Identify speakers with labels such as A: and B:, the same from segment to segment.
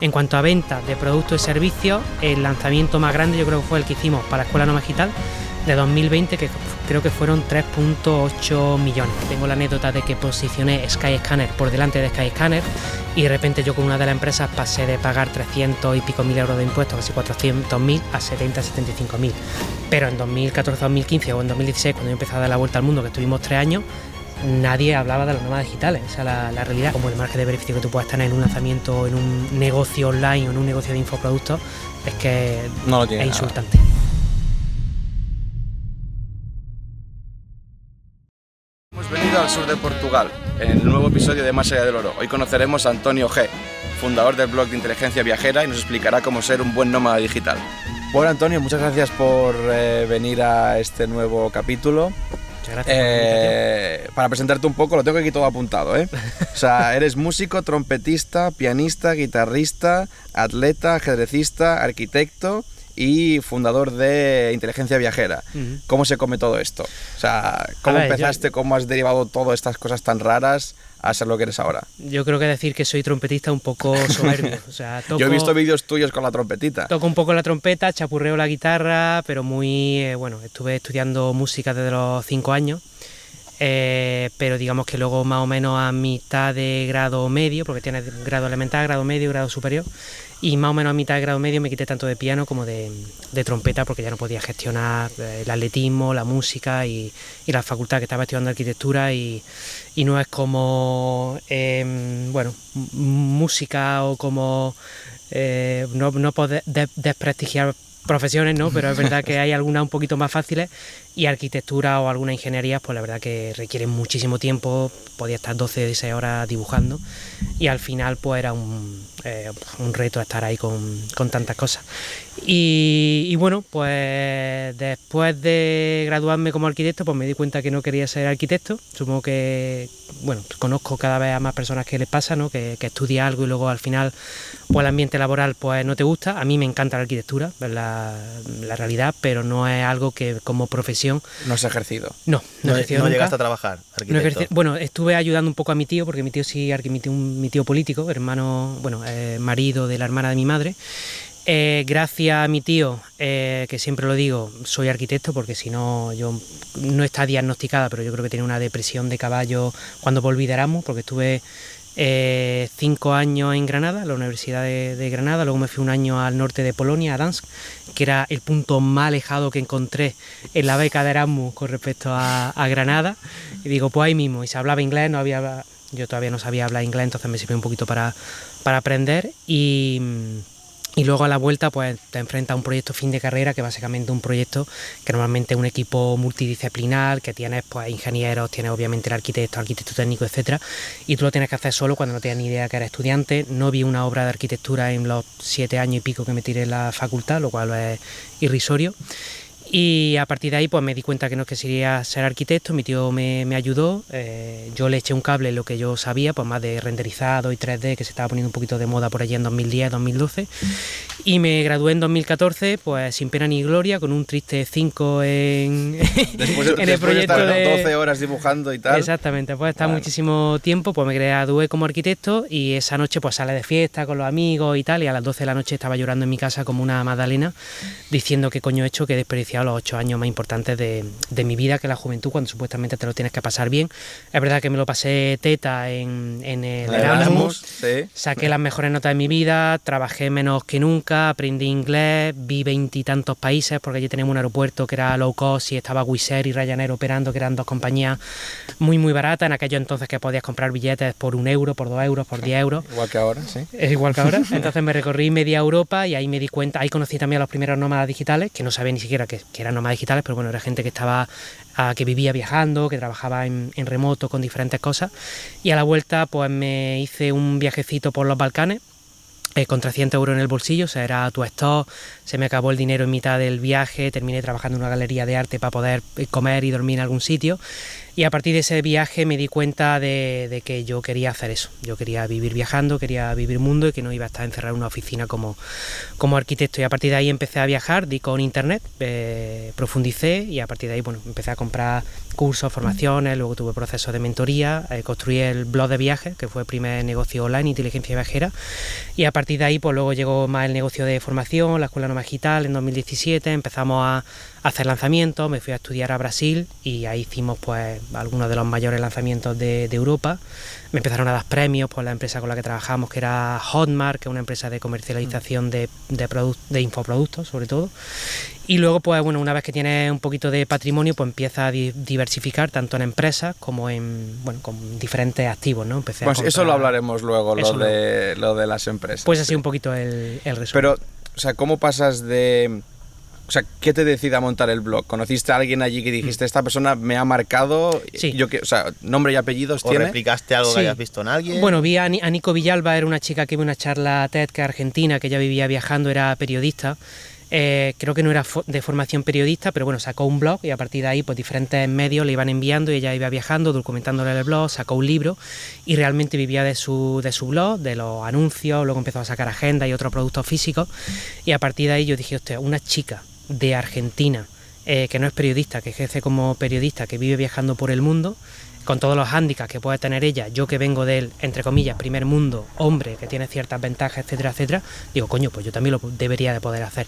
A: En cuanto a ventas de productos y servicios, el lanzamiento más grande yo creo que fue el que hicimos para la Escuela Nómada Digital de 2020, que creo que fueron 3.8 millones. Tengo la anécdota de que posicioné Skyscanner por delante de Skyscanner y de repente yo con una de las empresas pasé de pagar 300 y pico mil euros de impuestos, casi 400.000, a 75.000. Pero en 2014-2015 o en 2016, cuando yo empecé a dar la vuelta al mundo, que estuvimos 3 años, nadie hablaba de los nómadas digitales. O sea, la realidad, como el margen de beneficio que tú puedes tener en un lanzamiento, en un negocio online o en un negocio de infoproductos, es que
B: no lo tiene
A: es
B: nada.
A: insultante.
B: Hemos venido al sur de Portugal, en el nuevo episodio de Más allá del oro. Hoy conoceremos a Antonio G, fundador del blog de inteligencia viajera, y nos explicará cómo ser un buen nómada digital. Bueno, Antonio, muchas gracias por venir a este nuevo capítulo. Para presentarte un poco, lo tengo aquí todo apuntado, ¿eh? O sea, eres músico, trompetista, pianista, guitarrista, atleta, ajedrecista, arquitecto y fundador de Inteligencia Viajera. ¿Cómo se come todo esto? O sea, ¿cómo empezaste? ¿Cómo has derivado todas estas cosas tan raras a ser lo que eres ahora?
A: Yo creo que decir que soy trompetista un poco soberbio. O sea,
B: yo he visto vídeos tuyos con la trompetita.
A: Toco un poco la trompeta, chapurreo la guitarra, pero muy... bueno, estuve estudiando música desde los 5 años, pero digamos que luego más o menos a mitad de grado medio, porque tienes grado elemental, grado medio, grado superior, y más o menos a mitad de grado medio me quité tanto de piano como de trompeta, porque ya no podía gestionar el atletismo, la música y la facultad, que estaba estudiando arquitectura, y no es como bueno, música o como no poder desprestigiar profesiones, ¿no? Pero es verdad que hay algunas un poquito más fáciles, y arquitectura o alguna ingeniería, pues la verdad que requieren muchísimo tiempo. Podía estar 12 o 16 horas dibujando y al final pues era un reto estar ahí con tantas cosas. Y bueno, pues después de graduarme como arquitecto, pues me di cuenta que no quería ser arquitecto. Supongo que, bueno, conozco cada vez a más personas que les pasa, ¿no? Que estudia algo y luego al final pues el ambiente laboral pues no te gusta. A mí me encanta la arquitectura, es la realidad, pero no es algo que como profesión...
B: ¿No has ejercido?
A: No ejercido nunca.
C: ¿Llegaste a trabajar arquitecto?
A: Bueno, estuve ayudando un poco a mi tío, porque mi tío sí, mi tío político, hermano, bueno, marido de la hermana de mi madre. Gracias a mi tío, que siempre lo digo, soy arquitecto, porque si no, yo no está diagnosticada, pero yo creo que tenía una depresión de caballo cuando volví de Erasmus, porque estuve 5 años en Granada, la Universidad de Granada. Luego me fui un año al norte de Polonia, a Gdansk, que era el punto más alejado que encontré en la beca de Erasmus con respecto a Granada. Y digo, pues ahí mismo, y se hablaba inglés, yo todavía no sabía hablar inglés, entonces me sirvió un poquito para aprender. Y luego a la vuelta pues te enfrentas a un proyecto fin de carrera, que básicamente un proyecto que normalmente es un equipo multidisciplinar, que tienes pues ingenieros, tienes obviamente el arquitecto técnico, etcétera, y tú lo tienes que hacer solo cuando no tienes ni idea que eres estudiante. No vi una obra de arquitectura en los 7 años y pico que me tiré en la facultad, lo cual es irrisorio. Y a partir de ahí pues me di cuenta que no quería ser arquitecto. Mi tío me ayudó, yo le eché un cable en lo que yo sabía, pues más de renderizado y 3D, que se estaba poniendo un poquito de moda por allí en 2010, 2012, y me gradué en 2014 pues sin pena ni gloria, con un triste 5 en el proyecto
B: de 12 horas dibujando y tal.
A: Exactamente, pues está muchísimo tiempo. Pues me gradué como arquitecto y esa noche pues sale de fiesta con los amigos y tal, y a las 12 de la noche estaba llorando en mi casa como una magdalena, diciendo qué coño he hecho, que he desperdiciado los 8 años más importantes de mi vida, que es la juventud, cuando supuestamente te lo tienes que pasar bien. Es verdad que me lo pasé teta en el Erasmus,
B: sí.
A: Saqué las mejores notas de mi vida, trabajé menos que nunca, aprendí inglés, vi 20 y tantos países, porque allí tenemos un aeropuerto que era low cost y estaba Wizz Air y Ryanair operando, que eran dos compañías muy baratas en aquellos entonces, que podías comprar billetes por 1 euro, por 2 euros, por 10 euros.
B: Igual que ahora, sí.
A: Es igual que ahora. Entonces me recorrí media Europa y ahí me di cuenta, ahí conocí también a los primeros nómadas digitales, que no sabía ni siquiera que eran nómadas digitales, pero bueno, era gente que estaba, que vivía viajando, que trabajaba en remoto con diferentes cosas. Y a la vuelta pues me hice un viajecito por los Balcanes, con 300 euros en el bolsillo, o sea, era tu stock. Se me acabó el dinero en mitad del viaje, terminé trabajando en una galería de arte para poder comer y dormir en algún sitio. Y a partir de ese viaje me di cuenta de que yo quería hacer eso. Yo quería vivir viajando, quería vivir mundo y que no iba a estar encerrado en una oficina como arquitecto. Y a partir de ahí empecé a viajar, di con internet, profundicé y a partir de ahí bueno, empecé a comprar cursos, formaciones, luego tuve procesos de mentoría, construí el blog de viajes, que fue el primer negocio online, inteligencia viajera, y a partir de ahí pues luego llegó más el negocio de formación, la Escuela Nómada Digital en 2017, empezamos a hacer lanzamientos, me fui a estudiar a Brasil y ahí hicimos pues algunos de los mayores lanzamientos de Europa. Me empezaron a dar premios por la empresa con la que trabajamos, que era Hotmart, que es una empresa de comercialización de infoproductos sobre todo. Y luego pues bueno, una vez que tienes un poquito de patrimonio pues empiezas a diversificar tanto en empresas como en con diferentes activos, ¿no? Empecé
B: pues eso lo hablaremos luego, lo de las empresas.
A: Pues así un poquito el resumen.
B: Pero, o sea, ¿cómo pasas de...? O sea, ¿qué te decide a montar el blog? ¿Conociste a alguien allí que dijiste, esta persona me ha marcado?
A: Sí.
B: O sea, ¿nombre y apellidos tiene?
C: ¿O replicaste algo que hayas visto en alguien?
A: Bueno, vi a Nico Villalba, era una chica que iba a una charla TED, que argentina, que ella vivía viajando, era periodista. Creo que no era de formación periodista, pero bueno, sacó un blog y a partir de ahí pues diferentes medios le iban enviando y ella iba viajando, documentándole el blog, sacó un libro y realmente vivía de su blog, de los anuncios, luego empezó a sacar agendas y otros productos físicos y a partir de ahí yo dije, hostia, una chica de Argentina que no es periodista, que ejerce como periodista, que vive viajando por el mundo, con todos los hándicaps que puede tener ella, yo que vengo del, entre comillas, primer mundo, hombre, que tiene ciertas ventajas, etcétera, etcétera, digo, coño, pues yo también lo debería de poder hacer.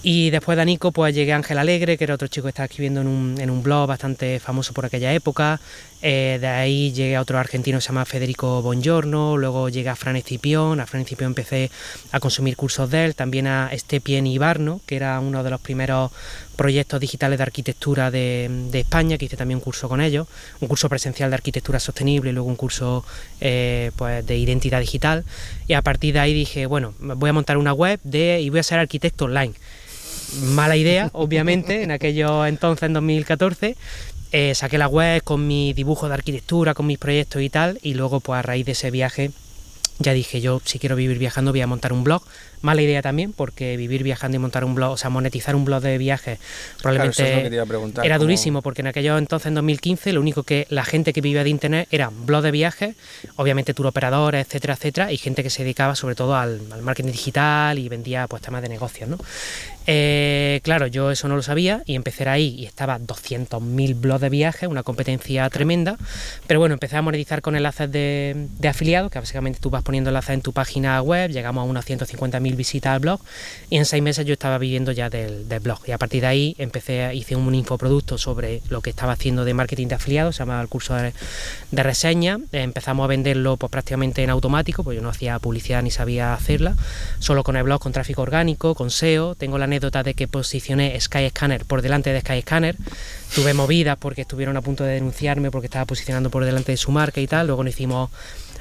A: Y después de Nico, pues llegué a Ángel Alegre, que era otro chico que estaba escribiendo en un blog bastante famoso por aquella época. De ahí llegué a otro argentino que se llama Federico Bongiorno, luego llegué a Fran Escipión. A Fran Escipión empecé a consumir cursos de él, también a Stepien Ibarno, que era uno de los primeros proyectos digitales de arquitectura de España, que hice también un curso con ellos, un curso presencial de arquitectura sostenible y luego un curso pues de identidad digital. Y a partir de ahí dije, bueno, voy a montar una web y voy a ser arquitecto online. Mala idea, obviamente, en aquellos entonces, en 2014, saqué la web con mi dibujo de arquitectura, con mis proyectos y tal, y luego pues a raíz de ese viaje ya dije, yo si quiero vivir viajando voy a montar un blog. Mala idea también, porque vivir viajando y montar un blog, o sea, monetizar un blog de viajes probablemente
B: claro, eso es lo que te iba a preguntar,
A: era durísimo, porque en aquellos entonces, en 2015, lo único que la gente que vivía de internet eran blogs de viajes, obviamente tour operadores, etcétera, etcétera, y gente que se dedicaba sobre todo al marketing digital y vendía pues temas de negocios, ¿no? Claro, yo eso no lo sabía y empecé ahí y estaba 200.000 blogs de viajes, una competencia tremenda, pero bueno, empecé a monetizar con enlaces de afiliados, que básicamente tú vas poniendo enlaces en tu página web, llegamos a unas 150.000 visitas al blog y en 6 meses yo estaba viviendo ya del blog y a partir de ahí hice un infoproducto sobre lo que estaba haciendo de marketing de afiliados, se llamaba el curso de reseña. Empezamos a venderlo pues prácticamente en automático, pues yo no hacía publicidad ni sabía hacerla, solo con el blog, con tráfico orgánico, con SEO. Tengo la anécdota de que posicioné Skyscanner por delante de Skyscanner, tuve movidas porque estuvieron a punto de denunciarme porque estaba posicionando por delante de su marca y tal, luego nos hicimos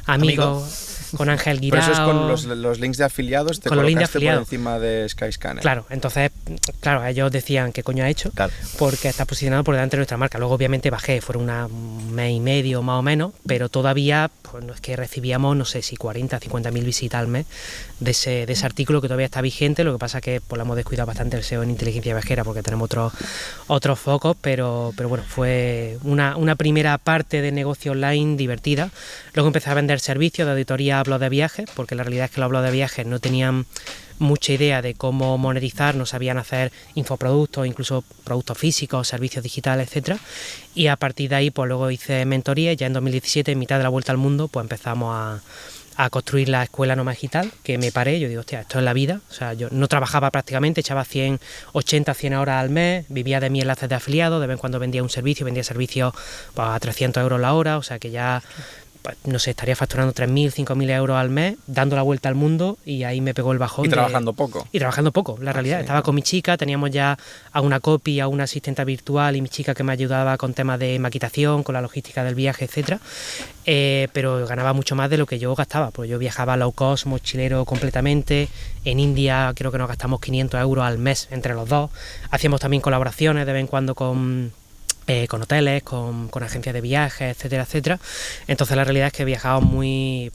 A: amigos con Ángel Guirao.
B: Pero eso es con los links de afiliados, te colocaste por encima de Skyscanner.
A: Claro, entonces, claro, ellos decían, ¿qué coño ha hecho?
C: Claro.
A: Porque está posicionado por delante de nuestra marca. Luego, obviamente, bajé, fueron un mes y medio más o menos, pero todavía, pues es que recibíamos, no sé si 40, 50.000 visitas al mes de ese artículo que todavía está vigente. Lo que pasa es que pues, lo hemos descuidado bastante el SEO en inteligencia viajera porque tenemos otros focos, pero bueno, fue una primera parte de negocio online divertida. Luego empecé a vender servicios de auditoría a blogs de viajes, porque la realidad es que los blogs de viajes no tenían mucha idea de cómo monetizar, no sabían hacer infoproductos, incluso productos físicos, servicios digitales, etcétera. Y a partir de ahí, pues luego hice mentoría y ya en 2017, en mitad de la vuelta al mundo, pues empezamos a construir la Escuela Nómada Digital, que me paré, yo digo, hostia, esto es la vida, o sea, yo no trabajaba prácticamente, echaba 80, 100 horas al mes, vivía de mis enlaces de afiliados, de vez en cuando vendía servicios pues, a 300 euros la hora, o sea que ya no sé, estaría facturando 3.000, 5.000 euros al mes, dando la vuelta al mundo y ahí me pegó el bajón.
B: Y trabajando poco.
A: Y trabajando poco, la realidad. Sí. Estaba con mi chica, teníamos ya a una copy, a una asistente virtual y mi chica que me ayudaba con temas de maquetación, con la logística del viaje, etcétera. Pero ganaba mucho más de lo que yo gastaba, pues yo viajaba low cost, mochilero completamente. En India creo que nos gastamos 500 euros al mes entre los dos. Hacíamos también colaboraciones de vez en cuando con hoteles, con agencias de viajes, etcétera, etcétera. Entonces la realidad es que viajábamos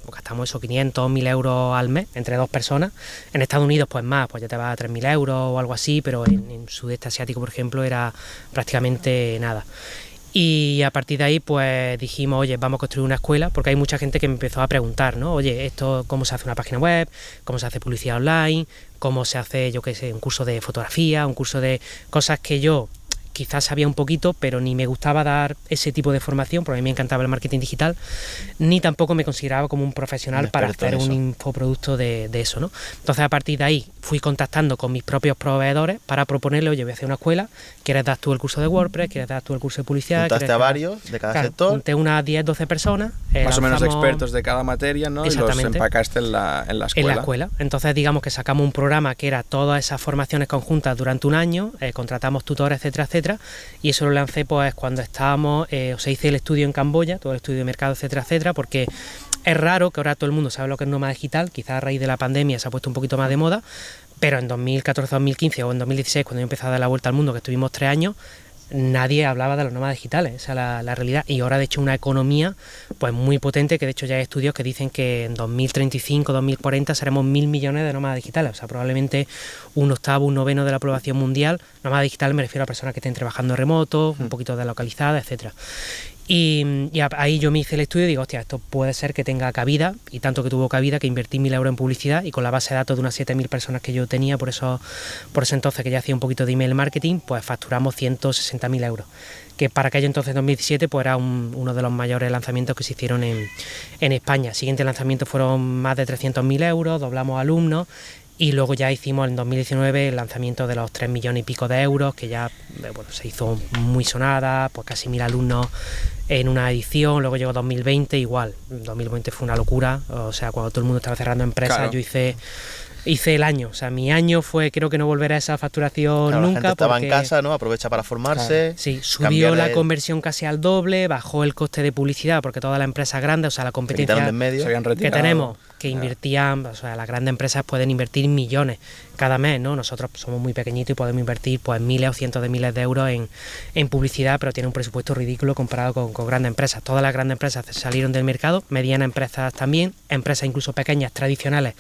A: gastamos esos 500, 1.000 euros al mes entre dos personas. En Estados Unidos pues más, pues ya te va a 3.000 euros o algo así, pero en sudeste asiático, por ejemplo, era prácticamente nada. Y a partir de ahí pues dijimos, oye, vamos a construir una escuela, porque hay mucha gente que me empezó a preguntar, ¿no? Oye, esto, ¿cómo se hace una página web? ¿Cómo se hace publicidad online? ¿Cómo se hace, yo qué sé, un curso de fotografía? Un curso de cosas que yo quizás sabía un poquito, pero ni me gustaba dar ese tipo de formación, porque a mí me encantaba el marketing digital, ni tampoco me consideraba como un profesional para hacer un infoproducto de eso, ¿no? Entonces a partir de ahí fui contactando con mis propios proveedores para proponerle, oye, voy a hacer una escuela, ¿quieres dar tú el curso de WordPress? ¿Quieres dar tú el curso de publicidad?
C: Juntaste a varios de cada sector.
A: Junté unas 10, 12 personas.
B: Más o menos expertos de cada materia, ¿no? Y los empacaste en la escuela.
A: En la escuela. Entonces digamos que sacamos un programa que era todas esas formaciones conjuntas durante un año, contratamos tutores, etcétera, etcétera, y eso lo lancé pues cuando estábamos, se hice el estudio en Camboya, todo el estudio de mercado, etcétera, etcétera, porque es raro que ahora todo el mundo sabe lo que es nómada digital, quizás a raíz de la pandemia se ha puesto un poquito más de moda, pero en 2014, 2015 o en 2016, cuando yo empecé a dar la vuelta al mundo, que estuvimos 3 años, nadie hablaba de los nómadas digitales, esa es la realidad, y ahora de hecho una economía pues muy potente, que de hecho ya hay estudios que dicen que en 2035, 2040 seremos 1.000 millones de nómadas digitales, o sea, probablemente un octavo, un noveno de la población mundial. Nómada digital me refiero a personas que estén trabajando remoto, un poquito deslocalizadas, etcétera. Y ahí yo me hice el estudio y digo, hostia, esto puede ser que tenga cabida, y tanto que tuvo cabida que invertí 1.000 euros en publicidad, y con la base de datos de unas 7.000 personas que yo tenía, por eso entonces que ya hacía un poquito de email marketing, pues facturamos 160.000 euros, que para aquello entonces 2017 pues era uno de los mayores lanzamientos que se hicieron en España. El siguiente lanzamiento fueron más de 300.000 euros, doblamos alumnos, y luego ya hicimos en 2019 el lanzamiento de los 3 millones y pico de euros, que ya se hizo muy sonada, pues casi 1.000 alumnos en una edición. Luego llegó 2020, igual, 2020 fue una locura, o sea, cuando todo el mundo estaba cerrando empresas, claro. Yo hice el año, o sea, mi año fue, creo que no volverá a esa facturación, claro, nunca.
C: La gente estaba en casa, ¿no? Aprovecha para formarse.
A: Claro, sí, subió la conversión casi al doble, bajó el coste de publicidad, porque todas las empresas grandes, o sea, la competencia que tenemos, que invertían, o sea, las grandes empresas pueden invertir millones cada mes, ¿no? Nosotros somos muy pequeñitos y podemos invertir pues miles o cientos de miles de euros en publicidad, pero tiene un presupuesto ridículo comparado con grandes empresas. Todas las grandes empresas salieron del mercado, medianas empresas también, empresas incluso pequeñas, tradicionales,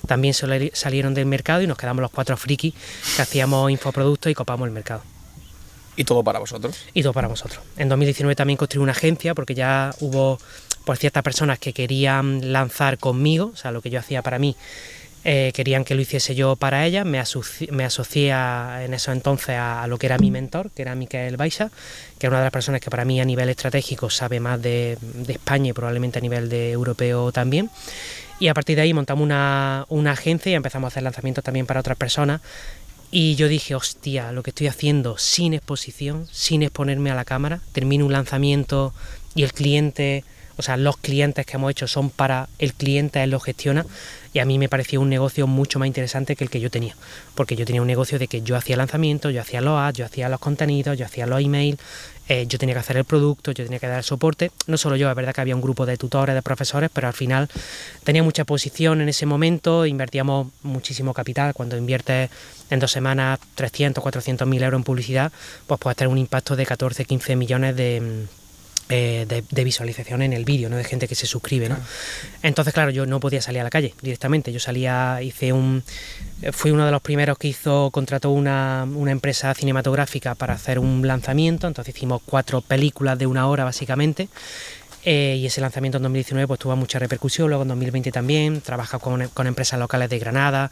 A: también salieron del mercado, y nos quedamos los 4 frikis que hacíamos infoproductos y copamos el mercado.
B: ¿Y todo para vosotros?
A: Y todo para vosotros. En 2019 también construí una agencia, porque ya hubo pues ciertas personas que querían lanzar conmigo, o sea, lo que yo hacía para mí, querían que lo hiciese yo para ellas. Me asocié en eso entonces a lo que era mi mentor, que era Miquel Baixa, que es una de las personas que para mí a nivel estratégico sabe más de España y probablemente a nivel de europeo también. Y a partir de ahí montamos una agencia y empezamos a hacer lanzamientos también para otras personas. Y yo dije, hostia, lo que estoy haciendo sin exposición, sin exponerme a la cámara, termino un lanzamiento y el cliente, o sea, los clientes que hemos hecho son para el cliente, él lo gestiona, y a mí me pareció un negocio mucho más interesante que el que yo tenía, porque yo tenía un negocio de que yo hacía lanzamientos, yo hacía los ads, yo hacía los contenidos, yo hacía los emails, yo tenía que hacer el producto, yo tenía que dar el soporte, no solo yo, es verdad que había un grupo de tutores, de profesores, pero al final tenía mucha posición en ese momento, invertíamos muchísimo capital. Cuando inviertes en 2 semanas 300, 400.000 euros en publicidad, pues puedes tener un impacto de 14, 15 millones de visualización en el vídeo, ¿no? De gente que se suscribe, ¿no? Entonces, claro, yo no podía salir a la calle directamente. Yo salía, fui uno de los primeros que contrató una empresa cinematográfica para hacer un lanzamiento. Entonces hicimos 4 películas de 1 hora básicamente. Y ese lanzamiento en 2019 pues tuvo mucha repercusión. Luego en 2020 también trabaja con empresas locales de Granada,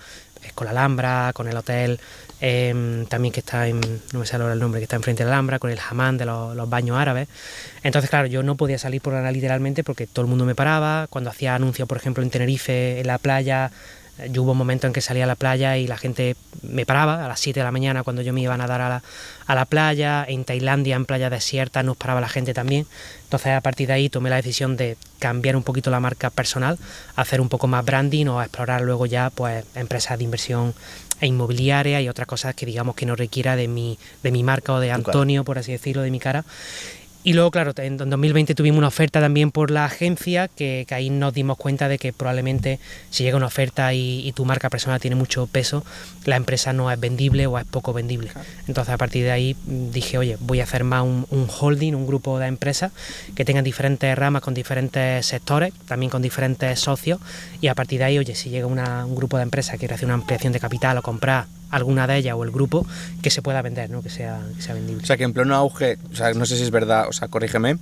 A: con la Alhambra, con el hotel también que está no me sale ahora el nombre, que está enfrente de la Alhambra, con el hammam de los baños árabes. Entonces, claro, yo no podía salir por nada literalmente, porque todo el mundo me paraba. Cuando hacía anuncios, por ejemplo, en Tenerife, en la playa, yo hubo un momento en que salía a la playa y la gente me paraba a las 7 de la mañana cuando yo me iba a nadar a la playa. En Tailandia, en playas desiertas, nos paraba la gente también. Entonces, a partir de ahí tomé la decisión de cambiar un poquito la marca personal, hacer un poco más branding, o explorar luego ya pues empresas de inversión e inmobiliaria y otras cosas que digamos que no requiera de mi marca o de Antonio, por así decirlo, de mi cara. Y luego, claro, en 2020 tuvimos una oferta también por la agencia, que ahí nos dimos cuenta de que probablemente si llega una oferta y tu marca personal tiene mucho peso, la empresa no es vendible o es poco vendible. Claro. Entonces, a partir de ahí dije, oye, voy a hacer más un holding, un grupo de empresas que tengan diferentes ramas con diferentes sectores, también con diferentes socios, y a partir de ahí, oye, si llega un grupo de empresas que quiere hacer una ampliación de capital o comprar alguna de ellas o el grupo que se pueda vender, ¿no? Que sea vendible.
B: O sea, que en pleno auge, o sea, no sé si es verdad, o sea, corrígeme,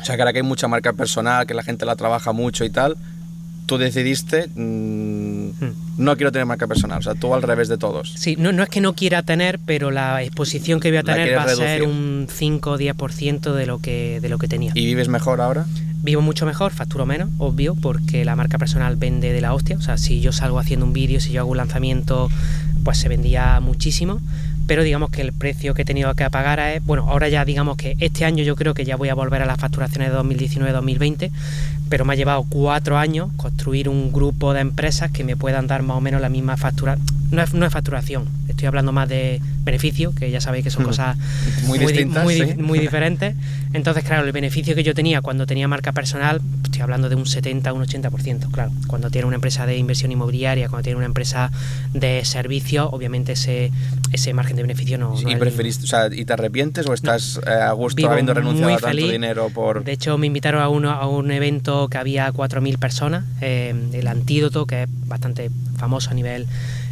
B: o sea, que ahora que hay mucha marca personal, que la gente la trabaja mucho y tal, tú decidiste, no quiero tener marca personal, o sea, tú al revés de todos.
A: Sí, no es que no quiera tener, pero la exposición que voy a tener va a ser
B: reducir.
A: un 5 o 10% de lo que tenía.
B: ¿Y vives mejor ahora?
A: Vivo mucho mejor, facturo menos, obvio, porque la marca personal vende de la hostia. O sea, si yo salgo haciendo un vídeo, si yo hago un lanzamiento, pues se vendía muchísimo. Pero digamos que el precio que he tenido que pagar es... Bueno, ahora ya digamos que este año yo creo que ya voy a volver a las facturaciones de 2019-2020, pero me ha llevado 4 años construir un grupo de empresas que me puedan dar más o menos la misma factura. No es facturación, estoy hablando más de beneficio, que ya sabéis que son cosas
B: muy distintas,
A: muy diferentes. Entonces, claro, el beneficio que yo tenía cuando tenía marca personal, estoy hablando de un 70, un 80%, claro. Cuando tiene una empresa de inversión inmobiliaria, cuando tiene una empresa de servicios, obviamente ese margen de beneficio no
B: ¿Y
A: es
B: preferiste, o sea, y te arrepientes o estás a gusto habiendo renunciado a tanto dinero por...?
A: De hecho, me invitaron a un evento que había 4.000 personas, el Antídoto, que es bastante famoso a nivel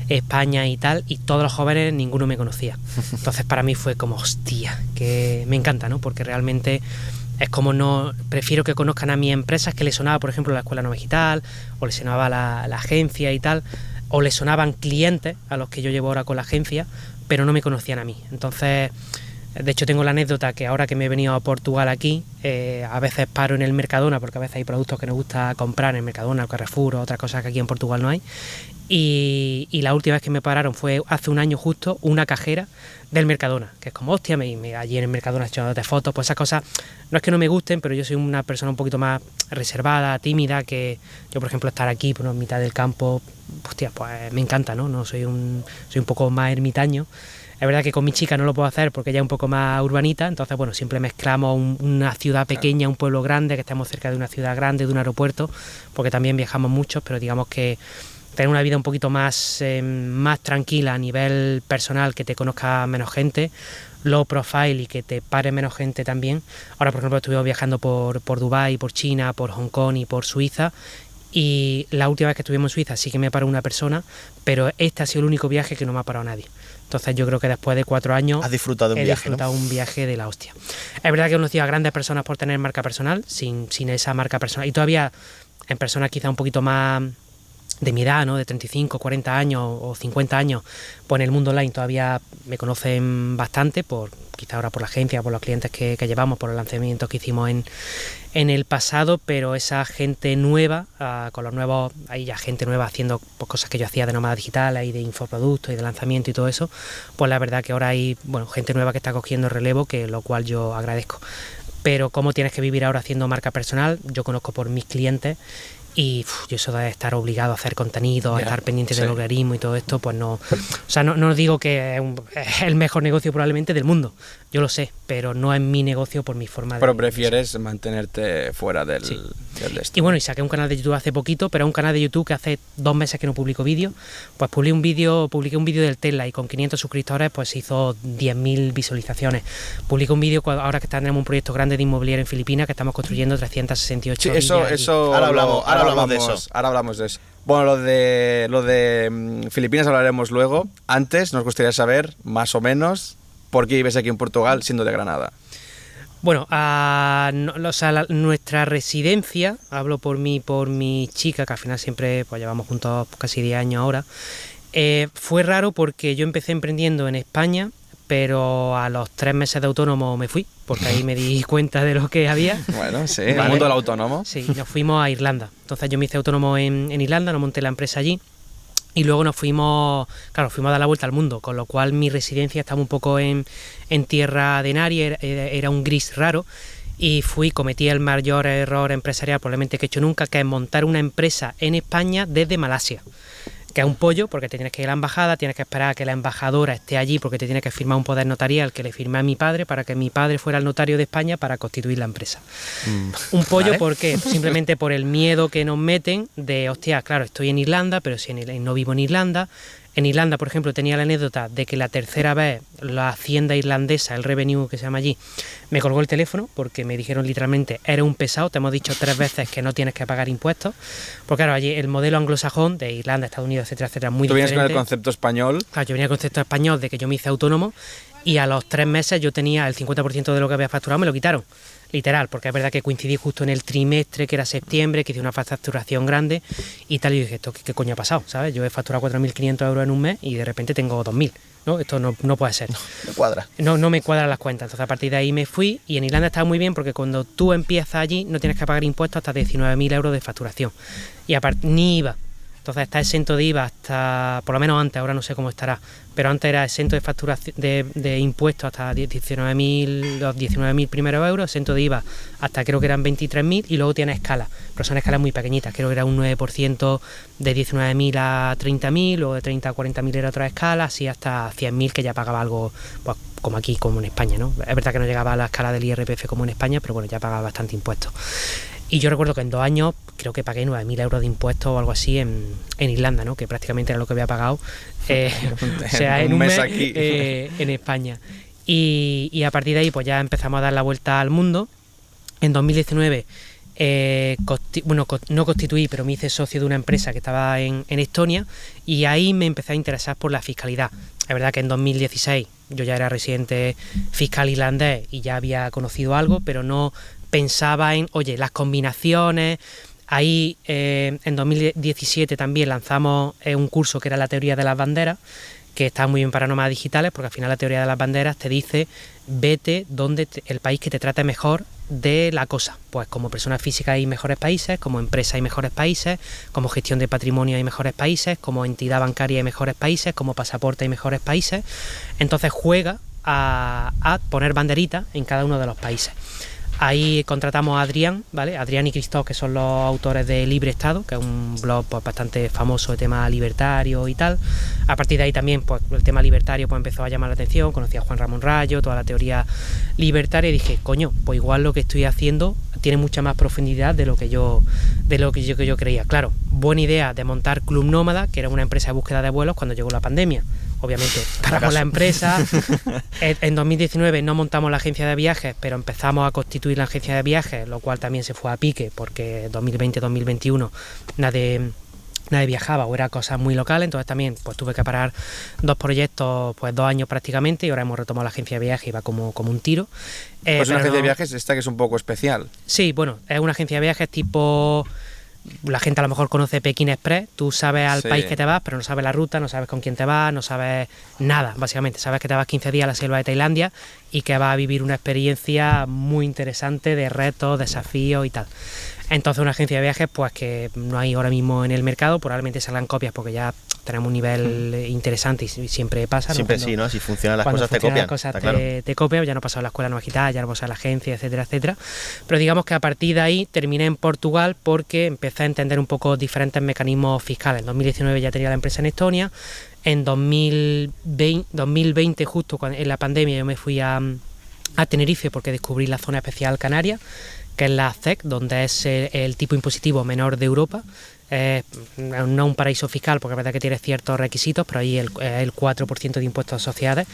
A: España y tal, y todos los jóvenes, ninguno me conocía. Entonces para mí fue como, hostia, que me encanta, ¿no? Porque realmente es como no... Prefiero que conozcan a mis empresas, que les sonaba, por ejemplo, la Escuela Nova Digital, o les sonaba la agencia y tal, o les sonaban clientes a los que yo llevo ahora con la agencia, pero no me conocían a mí. Entonces... De hecho, tengo la anécdota que ahora que me he venido a Portugal aquí, a veces paro en el Mercadona, porque a veces hay productos que nos gusta comprar en el Mercadona, el Carrefour o otras cosas que aquí en Portugal no hay. Y la última vez que me pararon fue hace un año justo, una cajera del Mercadona, que es como, hostia, allí en el Mercadona echándote fotos, pues esas cosas no es que no me gusten, pero yo soy una persona un poquito más reservada, tímida, que yo, por ejemplo, estar aquí, en mitad del campo, hostia, pues me encanta, ¿no? Soy un poco más ermitaño. Es verdad que con mi chica no lo puedo hacer porque ella es un poco más urbanita, entonces, bueno, siempre mezclamos una ciudad pequeña, un pueblo grande, que estemos cerca de una ciudad grande, de un aeropuerto, porque también viajamos mucho, pero digamos que tener una vida un poquito más tranquila a nivel personal, que te conozca menos gente, low profile y que te pare menos gente también. Ahora, por ejemplo, estuvimos viajando por Dubái, por China, por Hong Kong y por Suiza, y la última vez que estuvimos en Suiza sí que me paró una persona, pero este ha sido el único viaje que no me ha parado nadie. Entonces yo creo que después de 4 años
C: has disfrutado de un viaje,
A: disfrutado, ¿no? Un viaje de la hostia. Es verdad que he conocido a grandes personas por tener marca personal, sin esa marca personal, y todavía en personas quizá un poquito más de mi edad, ¿no? De 35, 40 años o 50 años, pues en el mundo online todavía me conocen bastante, quizá ahora por la agencia, por los clientes que llevamos, por los lanzamientos que hicimos en el pasado, pero esa gente nueva, con los nuevos, hay ya gente nueva haciendo pues, cosas que yo hacía de nómada digital y de infoproductos y de lanzamiento y todo eso, pues la verdad que ahora hay gente nueva que está cogiendo relevo, que lo cual yo agradezco. Pero cómo tienes que vivir ahora haciendo marca personal, yo conozco por mis clientes. Y yo eso de estar obligado a hacer contenido, a estar pendiente del algoritmo y todo esto, pues no... O sea, no digo que es el mejor negocio probablemente del mundo, yo lo sé, pero no es mi negocio por mi forma de...
B: Pero prefieres mantenerte fuera del esto.
A: Y bueno, y saqué un canal de YouTube hace poquito, pero es un canal de YouTube que hace 2 meses que no publico vídeo. Pues publiqué un vídeo del Tesla y con 500 suscriptores pues hizo 10.000 visualizaciones. Publiqué un vídeo ahora que tenemos un proyecto grande de inmobiliaria en Filipinas, que estamos construyendo 368
B: sí, eso
C: ahora hablamos de eso.
B: Ahora hablamos de eso. Bueno, lo de Filipinas hablaremos luego. Antes nos gustaría saber, más o menos, por qué vives aquí en Portugal siendo de Granada.
A: Bueno, nuestra residencia, hablo por mi chica, que al final siempre pues llevamos juntos casi 10 años ahora, fue raro porque yo empecé emprendiendo en España, pero a los 3 meses de autónomo me fui, porque ahí me di cuenta de lo que había.
B: Bueno, sí, ¿vale? El mundo del autónomo.
A: Sí, nos fuimos a Irlanda. Entonces yo me hice autónomo en Irlanda, nos monté la empresa allí. Y luego nos fuimos a dar la vuelta al mundo, con lo cual mi residencia estaba un poco en tierra de nadie, era un gris raro, y cometí el mayor error empresarial probablemente que he hecho nunca, que es montar una empresa en España desde Malasia, que es un pollo, porque te tienes que ir a la embajada, tienes que esperar a que la embajadora esté allí, porque te tiene que firmar un poder notarial que le firmé a mi padre, para que mi padre fuera el notario de España para constituir la empresa. Un pollo, ¿vale? ¿Por qué? Simplemente por el miedo que nos meten de, hostia, claro, estoy en Irlanda, pero si no vivo en Irlanda, En Irlanda, por ejemplo, tenía la anécdota de que la tercera vez la hacienda irlandesa, el revenue que se llama allí, me colgó el teléfono porque me dijeron literalmente, eres un pesado, te hemos dicho 3 veces que no tienes que pagar impuestos. Porque claro, allí el modelo anglosajón de Irlanda, Estados Unidos, etcétera, etcétera, muy
B: Tú vienes
A: diferente.
B: con el concepto español.
A: Claro, yo venía con el concepto español de que yo me hice autónomo y a los 3 meses yo tenía el 50% de lo que había facturado, me lo quitaron. Literal, porque es verdad que coincidí justo en el trimestre, que era septiembre, que hice una facturación grande y tal, y dije, ¿esto qué coño ha pasado? ¿Sabes? Yo he facturado 4.500 euros en un mes y de repente tengo 2.000, ¿no? Esto no puede ser.
C: Me cuadra.
A: No me cuadran las cuentas. Entonces a partir de ahí me fui y en Irlanda estaba muy bien porque cuando tú empiezas allí no tienes que pagar impuestos hasta 19.000 euros de facturación. Y aparte, ni IVA. Entonces está exento de IVA hasta, por lo menos antes, ahora no sé cómo estará, pero antes era exento de facturación de impuestos hasta 19.000, los 19.000 primeros euros, exento de IVA hasta creo que eran 23.000 y luego tiene escalas, pero son escalas muy pequeñitas, creo que era un 9% de 19.000 a 30.000 o de 30 a 40.000 era otra escala, así hasta 100.000 que ya pagaba algo, pues, como aquí, como en España, ¿no? Es verdad que no llegaba a la escala del IRPF como en España, pero bueno, ya pagaba bastante impuestos. Y yo recuerdo que en 2 años creo que pagué 9.000 euros de impuestos o algo así en Irlanda, ¿no? Que prácticamente era lo que había pagado o sea, en un mes
B: aquí.
A: En España. Y a partir de ahí pues ya empezamos a dar la vuelta al mundo. En 2019 no constituí, pero me hice socio de una empresa que estaba en Estonia y ahí me empecé a interesar por la fiscalidad. Es verdad que en 2016 yo ya era residente fiscal irlandés y ya había conocido algo, pero no pensaba en, oye, las combinaciones. Ahí en 2017 también lanzamos un curso que era la teoría de las banderas, que está muy bien para nómadas digitales, porque al final la teoría de las banderas te dice, vete donde el país que te trate mejor de la cosa. Pues como persona física hay mejores países, como empresa hay mejores países, como gestión de patrimonio hay mejores países, como entidad bancaria hay mejores países, como pasaporte hay mejores países. Entonces juega a poner banderitas en cada uno de los países. Ahí contratamos a Adrián, ¿vale? Adrián y Cristóbal, que son los autores de Libre Estado, que es un blog pues, bastante famoso de tema libertario y tal. A partir de ahí también pues, el tema libertario pues, empezó a llamar la atención, conocí a Juan Ramón Rayo, toda la teoría libertaria y dije, coño, pues igual lo que estoy haciendo tiene mucha más profundidad de lo que yo creía. Claro, buena idea de montar Club Nómada, que era una empresa de búsqueda de vuelos cuando llegó la pandemia. Obviamente paramos la empresa. En 2019 no montamos la agencia de viajes, pero empezamos a constituir la agencia de viajes, lo cual también se fue a pique porque 2020-2021 nadie viajaba o era cosas muy locales, entonces también pues tuve que parar 2 proyectos, pues 2 años prácticamente, y ahora hemos retomado la agencia de viajes y va como un tiro.
B: Pues una agencia de viajes esta que es un poco especial.
A: Sí, bueno, es una agencia de viajes tipo... La gente a lo mejor conoce Pekín Express, tú sabes al país que te vas, pero no sabes la ruta, no sabes con quién te vas, no sabes nada, básicamente. Sabes que te vas 15 días a la selva de Tailandia y que vas a vivir una experiencia muy interesante de retos, desafíos y tal. Entonces una agencia de viajes pues que no hay ahora mismo en el mercado, probablemente salgan copias porque ya tenemos un nivel interesante y siempre pasa, ¿no?
C: Siempre sí, ¿no? Si funcionan las cosas te copian.
A: Las cosas te copian, ya no he pasado en la escuela no digital, ya no he pasado en la agencia, etcétera, etcétera. Pero digamos que a partir de ahí terminé en Portugal porque empecé a entender un poco diferentes mecanismos fiscales. En 2019 ya tenía la empresa en Estonia, en 2020 justo en la pandemia yo me fui a Tenerife porque descubrí la zona especial canaria, que es la ZEC, donde es el tipo impositivo menor de Europa. No un paraíso fiscal, porque es verdad que tiene ciertos requisitos, pero ahí el 4% de impuestos asociados.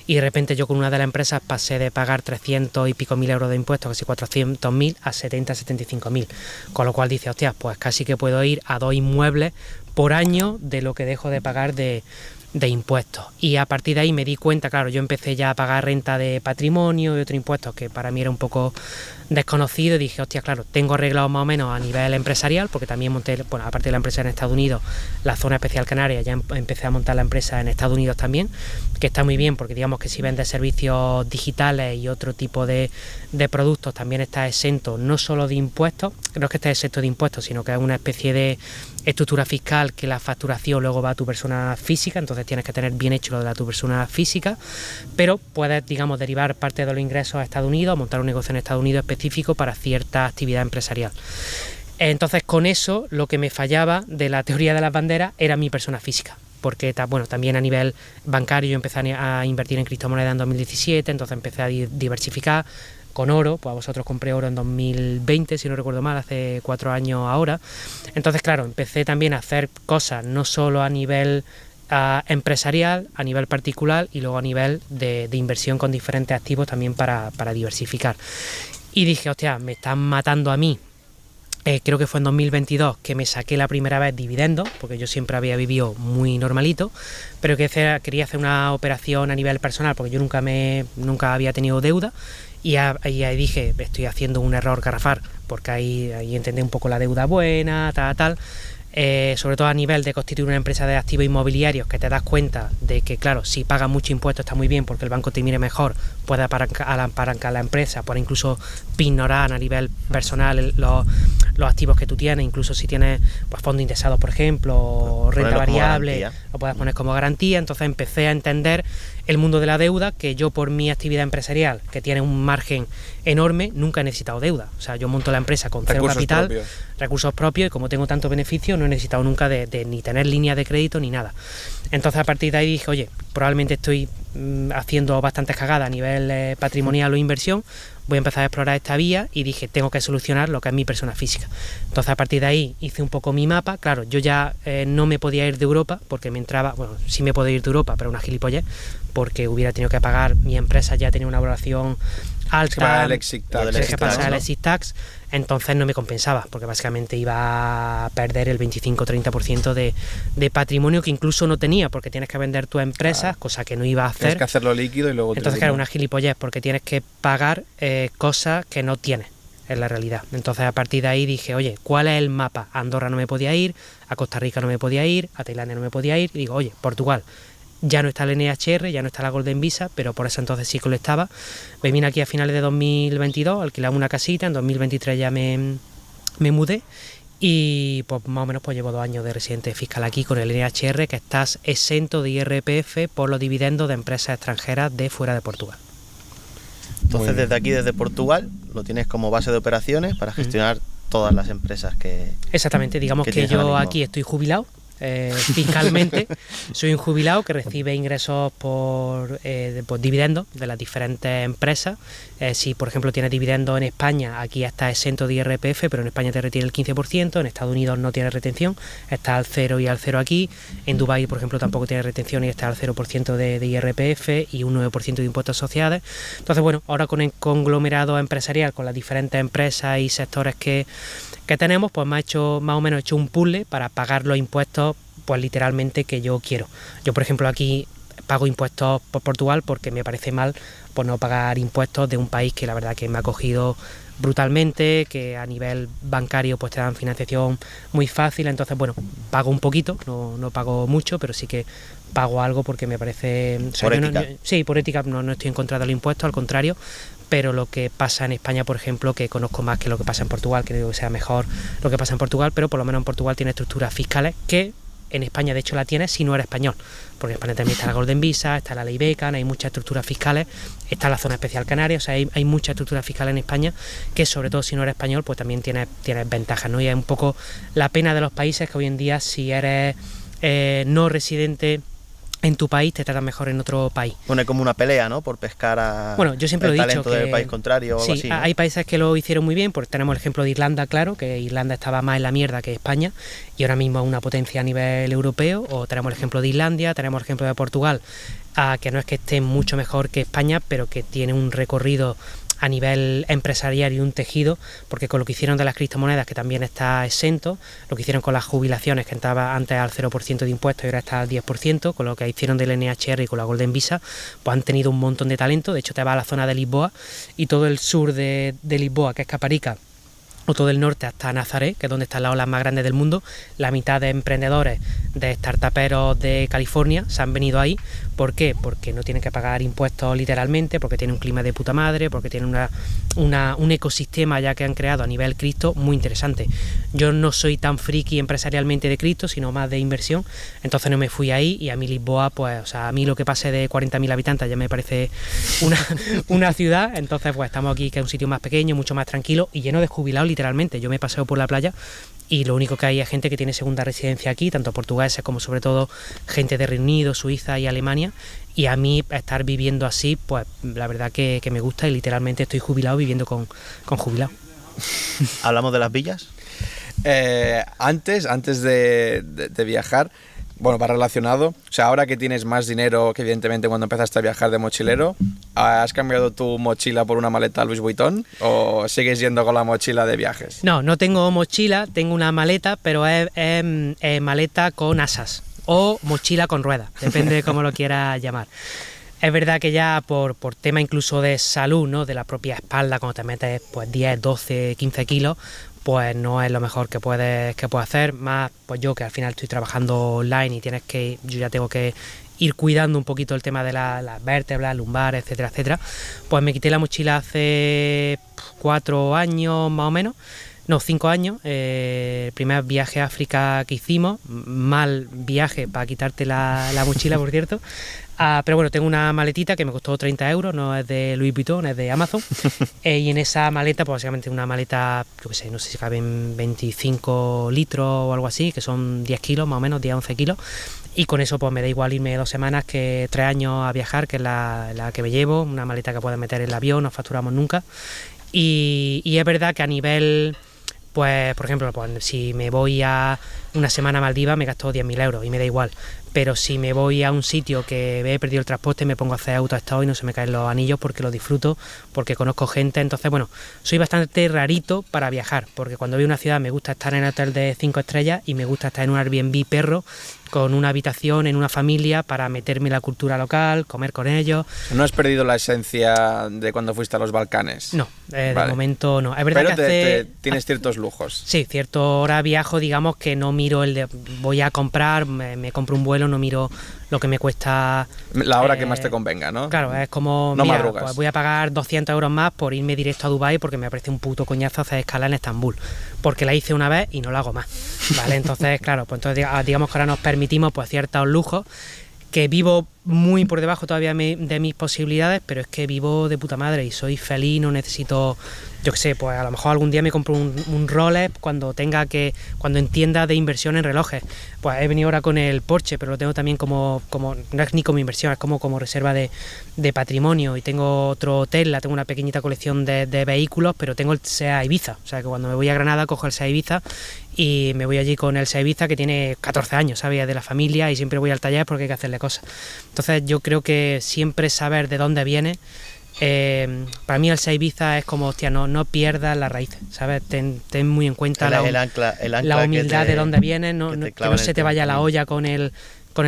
A: Y de repente yo con una de las empresas pasé de pagar 300 y pico mil euros de impuestos, casi 400.000, a 75.000. Con lo cual dice, hostia, pues casi que puedo ir a 2 inmuebles por año de lo que dejo de pagar de impuestos. Y a partir de ahí me di cuenta, claro, yo empecé ya a pagar renta de patrimonio y otros impuestos que para mí era un poco desconocido, y dije, hostia, claro, tengo arreglado más o menos a nivel empresarial, porque también monté, bueno, aparte de la empresa en Estados Unidos, la zona especial canaria, ya empecé a montar la empresa en Estados Unidos también, que está muy bien, porque digamos que si vendes servicios digitales y otro tipo de productos, también está exento no solo de impuestos, no es que esté exento de impuestos, sino que es una especie de estructura fiscal que la facturación luego va a tu persona física, entonces tienes que tener bien hecho lo de tu persona física, pero puedes, digamos, derivar parte de los ingresos a Estados Unidos, montar un negocio en Estados Unidos específico para cierta actividad empresarial. Entonces con eso lo que me fallaba de la teoría de las banderas era mi persona física, porque bueno, también a nivel bancario yo empecé a invertir en criptomonedas en 2017, entonces empecé a diversificar con oro, pues a vosotros compré oro en 2020, si no recuerdo mal, hace 4 años ahora. Entonces, claro, empecé también a hacer cosas, no solo a nivel empresarial, a nivel particular y luego a nivel de inversión con diferentes activos también para diversificar. Y dije, hostia, me están matando a mí. Creo que fue en 2022 que me saqué la primera vez dividendos, porque yo siempre había vivido muy normalito, pero quería hacer una operación a nivel personal, porque yo nunca había tenido deuda, y ahí dije, estoy haciendo un error garrafal, porque ahí entendí un poco la deuda buena, tal. Sobre todo a nivel de constituir una empresa de activos inmobiliarios, que te das cuenta de que, claro, si pagas mucho impuesto está muy bien porque el banco te mire mejor, puede apalancar la empresa, puede incluso pignorar a nivel personal los activos que tú tienes, incluso si tienes pues, fondos indexados, por ejemplo, o renta variable, lo puedes poner como garantía. Entonces empecé a entender el mundo de la deuda, que yo por mi actividad empresarial, que tiene un margen enorme, nunca he necesitado deuda. O sea, yo monto la empresa con cero capital, recursos propios, y como tengo tantos beneficios, no he necesitado nunca de ni tener línea de crédito ni nada. Entonces a partir de ahí dije, oye, probablemente estoy haciendo bastantes cagadas a nivel patrimonial o inversión, voy a empezar a explorar esta vía, y dije, tengo que solucionar lo que es mi persona física. Entonces a partir de ahí hice un poco mi mapa. Claro, yo ya no me podía ir de Europa, porque me entraba, bueno, sí me podía ir de Europa, pero una gilipollez, porque hubiera tenido que pagar, mi empresa ya tenía una valoración alta,
B: el exit tax,
A: que pasar el exit tax, entonces no me compensaba, porque básicamente iba a perder el 25-30% de patrimonio que incluso no tenía, porque tienes que vender tu empresa, cosa que no iba a hacer.
B: Tienes que hacerlo líquido y luego...
A: Entonces, claro, una gilipollez, porque tienes que pagar cosas que no tienes en la realidad. Entonces, a partir de ahí dije, oye, ¿cuál es el mapa? A Andorra no me podía ir, a Costa Rica no me podía ir, a Tailandia no me podía ir, y digo, oye, Portugal, ya no está el NHR, ya no está la Golden Visa, pero por eso entonces sí que lo estaba. Me vine aquí a finales de 2022, alquilaba una casita, en 2023 ya me mudé, y pues más o menos pues llevo 2 años de residente fiscal aquí con el NHR, que estás exento de IRPF por los dividendos de empresas extranjeras de fuera de Portugal.
C: Entonces desde aquí, desde Portugal, lo tienes como base de operaciones para gestionar todas las empresas que...
A: Exactamente, digamos que yo aquí estoy jubilado. Fiscalmente soy un jubilado que recibe ingresos por dividendos de las diferentes empresas. Si por ejemplo tienes dividendos en España, aquí está exento de IRPF, pero en España te retiene el 15%, en Estados Unidos no tiene retención, está al 0 y al 0 aquí, en Dubái por ejemplo tampoco tiene retención y está al 0% de IRPF y un 9% de impuestos sociales. Entonces bueno, ahora con el conglomerado empresarial, con las diferentes empresas y sectores que tenemos, pues me ha hecho más o menos hecho un puzzle para pagar los impuestos pues literalmente que yo quiero. Yo por ejemplo aquí pago impuestos por Portugal porque me parece mal por no pagar impuestos de un país que la verdad que me ha acogido brutalmente, que a nivel bancario pues te dan financiación muy fácil. Entonces bueno, pago un poquito, no pago mucho, pero sí que pago algo porque me parece...
C: Por ética.
A: Sí, por ética, no estoy en contra de los impuestos, al contrario. Pero lo que pasa en España, por ejemplo, que conozco más que lo que pasa en Portugal, que no digo que sea mejor lo que pasa en Portugal, pero por lo menos en Portugal tiene estructuras fiscales que en España de hecho la tienes si no eres español, porque en España también está la Golden Visa, está la ley Becan, hay muchas estructuras fiscales, está la zona especial canaria, o sea, hay muchas estructuras fiscales en España que sobre todo si no eres español pues también tienes ventajas, ¿no? Y es un poco la pena de los países que hoy en día si eres no residente en tu país te tratan mejor en otro país.
C: Bueno, hay como una pelea, ¿no? Por pescar a
A: bueno, yo siempre
C: el
A: lo he dicho
C: talento
A: que
C: del país contrario o
A: sí,
C: algo así, ¿no?
A: Hay países que lo hicieron muy bien, porque tenemos el ejemplo de Irlanda, claro, que Irlanda estaba más en la mierda que España y ahora mismo es una potencia a nivel europeo, o tenemos el ejemplo de Islandia, tenemos el ejemplo de Portugal, que no es que esté mucho mejor que España, pero que tiene un recorrido a nivel empresarial y un tejido, porque con lo que hicieron de las criptomonedas, que también está exento, lo que hicieron con las jubilaciones, que estaba antes al 0% de impuestos y ahora está al 10%, con lo que hicieron del NHR y con la Golden Visa, pues han tenido un montón de talento. De hecho te va a la zona de Lisboa y todo el sur de Lisboa, que es Caparica, o todo el norte hasta Nazaré, que es donde están las olas más grandes del mundo, la mitad de emprendedores, de startuperos de California se han venido ahí. ¿Por qué? Porque no tienen que pagar impuestos literalmente, porque tienen un clima de puta madre, porque tienen un ecosistema ya que han creado a nivel cripto muy interesante. Yo no soy tan friki empresarialmente de cripto, sino más de inversión, entonces no me fui ahí, y a mí Lisboa, pues, o sea, a mí lo que pase de 40.000 habitantes ya me parece una ciudad. Entonces pues estamos aquí, que es un sitio más pequeño, mucho más tranquilo y lleno de jubilados literalmente. Yo me paseo por la playa y lo único que hay es gente que tiene segunda residencia aquí, tanto portugueses como sobre todo gente de Reino Unido, Suiza y Alemania, y a mí estar viviendo así, pues la verdad que me gusta, y literalmente estoy jubilado viviendo con jubilados.
C: ¿Hablamos de las villas?
B: Antes de viajar, bueno, va relacionado. O sea, ahora que tienes más dinero que evidentemente cuando empezaste a viajar de mochilero, ¿has cambiado tu mochila por una maleta Louis Vuitton o sigues yendo con la mochila de viajes?
A: No, no tengo mochila, tengo una maleta, pero es maleta con asas o mochila con ruedas, depende de cómo lo quieras llamar. Es verdad que ya por tema incluso de salud, ¿no? De la propia espalda, cuando te metes pues 10, 12, 15 kilos, pues no es lo mejor que puedes hacer, más pues yo que al final estoy trabajando online y yo ya tengo que ir cuidando un poquito el tema de las vértebras, lumbares, etcétera, etcétera. Pues me quité la mochila hace 4 años más o menos, no, 5 años, el primer viaje a África que hicimos, mal viaje para quitarte la mochila, por cierto. Pero bueno, tengo una maletita que me costó 30 euros, no es de Louis Vuitton, es de Amazon. Y en esa maleta, pues básicamente una maleta, yo qué sé, no sé si caben 25 litros o algo así, que son 10 kilos más o menos, 10-11 kilos. Y con eso pues me da igual irme 2 semanas que 3 años a viajar, que es la que me llevo, una maleta que puedes meter en el avión, no facturamos nunca. Y es verdad que a nivel... Pues, por ejemplo, pues, si me voy a una semana a Maldivas me gasto 10.000 euros y me da igual. Pero si me voy a un sitio que he perdido el transporte, me pongo a hacer autostop y no se me caen los anillos porque lo disfruto, porque conozco gente. Entonces, bueno, soy bastante rarito para viajar, porque cuando voy a una ciudad me gusta estar en un hotel de 5 estrellas y me gusta estar en un Airbnb perro, con una habitación, en una familia, para meterme en la cultura local, comer con ellos.
B: ¿No has perdido la esencia de cuando fuiste a los Balcanes?
A: No,
B: Vale.
A: de momento no. Es verdad
B: pero
A: que
B: tienes ciertos lujos.
A: Sí, cierto hora viajo, digamos que no miro voy a comprar, me compro un vuelo, no miro lo que me cuesta...
B: La hora que más te convenga, ¿no?
A: Claro, es como,
B: no
A: mira,
B: madrugas.
A: Pues voy a pagar 200 euros más por irme directo a Dubái porque me parece un puto coñazo hacer escala en Estambul, porque la hice una vez y no la hago más, ¿vale? Entonces, claro, pues entonces digamos que ahora nos permitimos pues ciertos lujos, que vivo muy por debajo todavía de mis posibilidades, pero es que vivo de puta madre y soy feliz, no necesito, yo qué sé, pues a lo mejor algún día me compro un Rolex cuando entienda de inversión en relojes. Pues he venido ahora con el Porsche, pero lo tengo también como no es ni como inversión, es como reserva de patrimonio, y tengo otro Tesla, tengo una pequeñita colección de vehículos, pero tengo el SEA Ibiza, o sea que cuando me voy a Granada cojo el SEA Ibiza y me voy allí con el SEA Ibiza, que tiene 14 años, ¿sabes? De la familia, y siempre voy al taller porque hay que hacerle cosas. Entonces yo creo que siempre saber de dónde viene, para mí el SEA Ibiza es como, hostia, no pierdas las raíces, ¿sabes? Ten muy en cuenta la humildad de dónde vienes, que no se te vaya la olla con el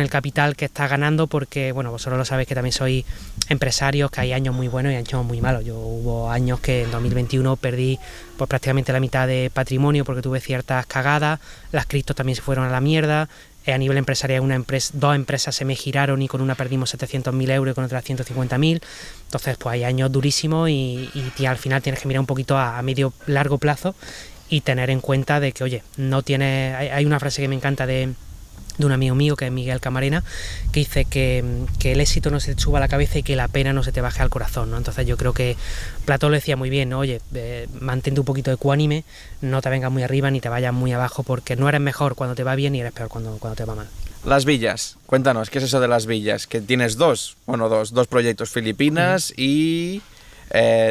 A: capital que estás ganando, porque, bueno, vosotros lo sabéis que también sois empresarios, que hay años muy buenos y años muy malos. Hubo años que en 2021 perdí pues prácticamente la mitad de patrimonio porque tuve ciertas cagadas, las criptos también se fueron a la mierda. A nivel empresarial, dos empresas se me giraron y con una perdimos 700.000 euros y con otra 150.000. Entonces, pues hay años durísimos y al final tienes que mirar un poquito a medio largo plazo y tener en cuenta de que, oye, hay una frase que me encanta de un amigo mío, que es Miguel Camarena, que dice que el éxito no se te suba a la cabeza y que la pena no se te baje al corazón, ¿no? Entonces yo creo que Platón lo decía muy bien, ¿no? Oye, mantente un poquito ecuánime, no te vengas muy arriba ni te vayas muy abajo, porque no eres mejor cuando te va bien y eres peor cuando te va mal.
B: Las villas, cuéntanos, ¿qué es eso de las villas? Que tienes dos proyectos, Filipinas y...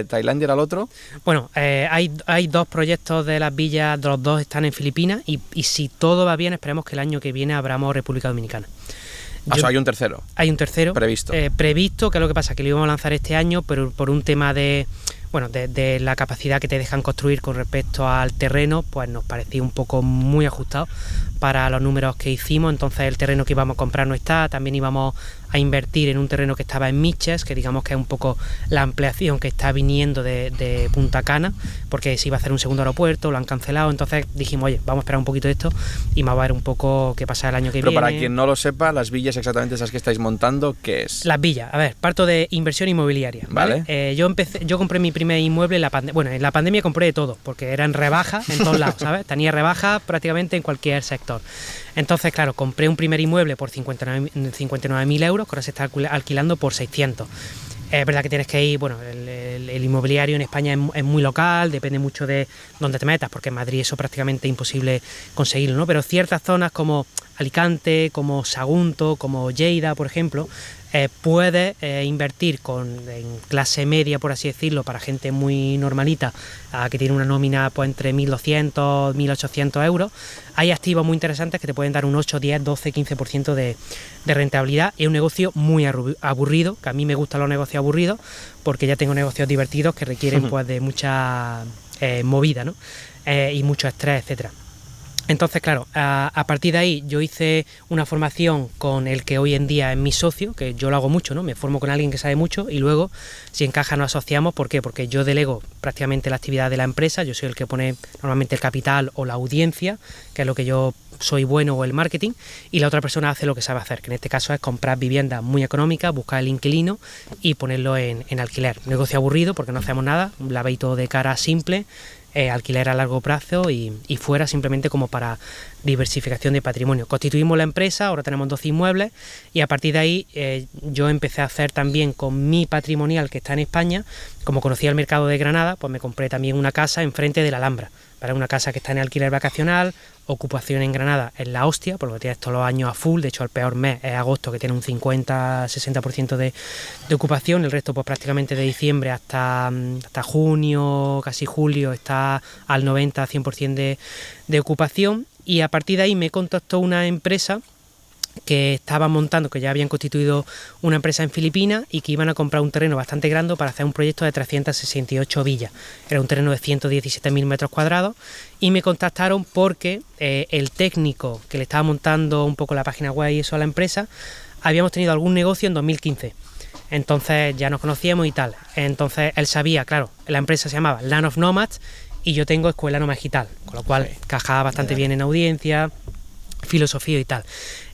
B: ¿Tailandia era el otro?
A: Bueno, hay 2 proyectos de las villas, los 2 están en Filipinas y si todo va bien, esperemos que el año que viene abramos República Dominicana.
B: O sea, hay un tercero.
A: Hay un tercero.
B: Previsto.
A: Previsto, que es lo que pasa, que lo íbamos a lanzar este año, pero por un tema de la capacidad que te dejan construir con respecto al terreno, pues nos parecía un poco muy ajustado para los números que hicimos. Entonces el terreno que íbamos a comprar no está, también íbamos a invertir en un terreno que estaba en Miches, que digamos que es un poco la ampliación que está viniendo de Punta Cana, porque se iba a hacer un segundo aeropuerto, lo han cancelado. Entonces dijimos, oye, vamos a esperar un poquito de esto y vamos a ver un poco qué pasa el año que viene.
B: Pero para quien no lo sepa, las villas exactamente esas que estáis montando, ¿qué es?
A: Las villas, a ver, parto de inversión inmobiliaria, ¿vale? Yo compré mi primer inmueble en la pandemia compré de todo, porque era en rebaja en todos lados, ¿sabes? Tenía rebaja prácticamente en cualquier sector. Entonces, claro, compré un primer inmueble por 59.000 euros, que ahora se está alquilando por 600. Es verdad que tienes que ir, el inmobiliario en España es muy local, depende mucho de dónde te metas, porque en Madrid eso prácticamente es imposible conseguirlo, ¿no? Pero ciertas zonas como Alicante, como Sagunto, como Lleida, por ejemplo, puedes invertir en clase media, por así decirlo, para gente muy normalita, que tiene una nómina pues entre 1.200, 1.800 euros. Hay activos muy interesantes que te pueden dar un 8, 10, 12, 15% de rentabilidad. Es un negocio muy aburrido, que a mí me gustan los negocios aburridos, porque ya tengo negocios divertidos que requieren pues de mucha movida, ¿no? Y mucho estrés, etcétera. Entonces, claro, a partir de ahí yo hice una formación con el que hoy en día es mi socio, que yo lo hago mucho, ¿no? Me formo con alguien que sabe mucho y luego, si encaja, nos asociamos. ¿Por qué? Porque yo delego prácticamente la actividad de la empresa, yo soy el que pone normalmente el capital o la audiencia, que es lo que yo soy bueno, o el marketing, y la otra persona hace lo que sabe hacer, que en este caso es comprar viviendas muy económicas, buscar el inquilino y ponerlo en alquiler. Un negocio aburrido porque no hacemos nada, un lavadito de cara simple, alquiler a largo plazo y fuera simplemente como para diversificación de patrimonio. Constituimos la empresa, ahora tenemos 12 inmuebles y a partir de ahí yo empecé a hacer también con mi patrimonial que está en España. Como conocía el mercado de Granada, pues me compré también una casa enfrente de la Alhambra, para una casa que está en alquiler vacacional. Ocupación en Granada es la hostia, por lo que tienes todos los años a full. De hecho, el peor mes es agosto, que tiene un 50-60% de ocupación. El resto, pues prácticamente de diciembre hasta junio, casi julio, está al 90-100% de ocupación. Y a partir de ahí me contactó una empresa que estaban montando, que ya habían constituido una empresa en Filipinas y que iban a comprar un terreno bastante grande para hacer un proyecto de 368 villas. Era un terreno de 117.000 metros cuadrados y me contactaron porque el técnico que le estaba montando un poco la página web y eso a la empresa, habíamos tenido algún negocio en 2015. Entonces ya nos conocíamos y tal. Entonces él sabía, claro, la empresa se llamaba Land of Nomads y yo tengo Escuela Nómada Digital, con lo cual encajaba bastante bien en audiencia, filosofía y tal.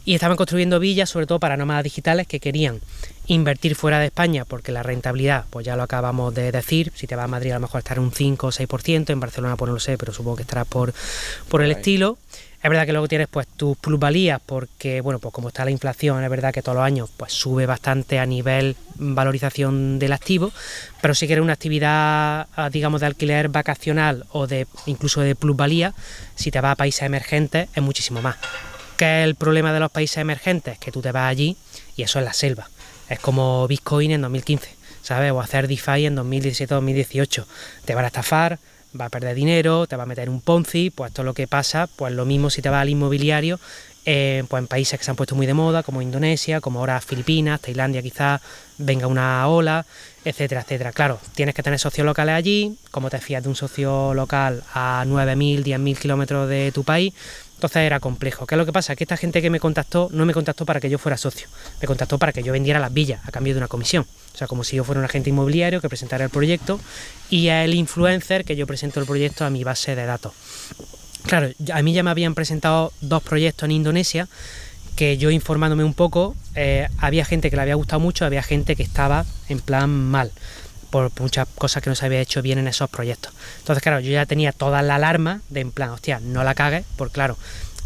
A: Y estaban construyendo villas sobre todo para nómadas digitales que querían invertir fuera de España, porque la rentabilidad, pues ya lo acabamos de decir, si te vas a Madrid a lo mejor estará un 5 o 6%, en Barcelona pues no lo sé, pero supongo que estará por el estilo. Es verdad que luego tienes pues tus plusvalías, porque bueno, pues como está la inflación, es verdad que todos los años pues sube bastante a nivel valorización del activo, pero si quieres una actividad, digamos, de alquiler vacacional o de incluso de plusvalía, si te vas a países emergentes es muchísimo más. ¿Qué es el problema de los países emergentes? Que tú te vas allí y eso es la selva. Es como Bitcoin en 2015, ¿sabes? O hacer DeFi en 2017-2018. Te van a estafar, vas a perder dinero, te va a meter un Ponzi, pues esto es lo que pasa. Pues lo mismo si te vas al inmobiliario, pues en países que se han puesto muy de moda, como Indonesia, como ahora Filipinas, Tailandia quizás venga una ola, etcétera, etcétera. Claro, tienes que tener socios locales allí. ¿Cómo te fías de un socio local a 9.000, 10.000 kilómetros de tu país? Entonces era complejo. ¿Qué es lo que pasa? Que esta gente que me contactó no me contactó para que yo fuera socio, me contactó para que yo vendiera las villas a cambio de una comisión. O sea, como si yo fuera un agente inmobiliario que presentara el proyecto y el influencer que yo presento el proyecto a mi base de datos. Claro, a mí ya me habían presentado 2 proyectos en Indonesia que yo, informándome un poco, había gente que le había gustado mucho, había gente que estaba en plan mal, por muchas cosas que no se había hecho bien en esos proyectos. Entonces, claro, yo ya tenía toda la alarma de en plan, hostia, no la cagues, porque claro,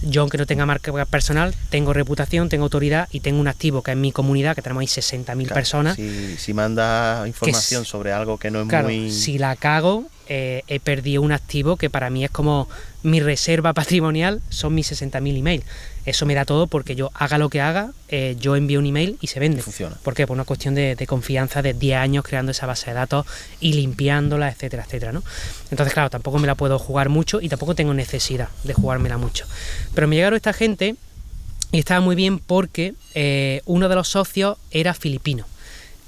A: yo aunque no tenga marca personal, tengo reputación, tengo autoridad y tengo un activo que es mi comunidad, que tenemos ahí 60.000 personas.
C: Si manda información sobre algo que no es muy...
A: Si la cago, he perdido un activo que para mí es como mi reserva patrimonial, son mis 60.000 emails. Eso me da todo porque yo haga lo que haga, yo envío un email y se vende.
C: Funciona.
A: ¿Por qué? Por una cuestión de confianza de 10 años creando esa base de datos y limpiándola, etcétera, etcétera, ¿no? Entonces, claro, tampoco me la puedo jugar mucho y tampoco tengo necesidad de jugármela mucho. Pero me llegaron esta gente y estaba muy bien porque uno de los socios era filipino.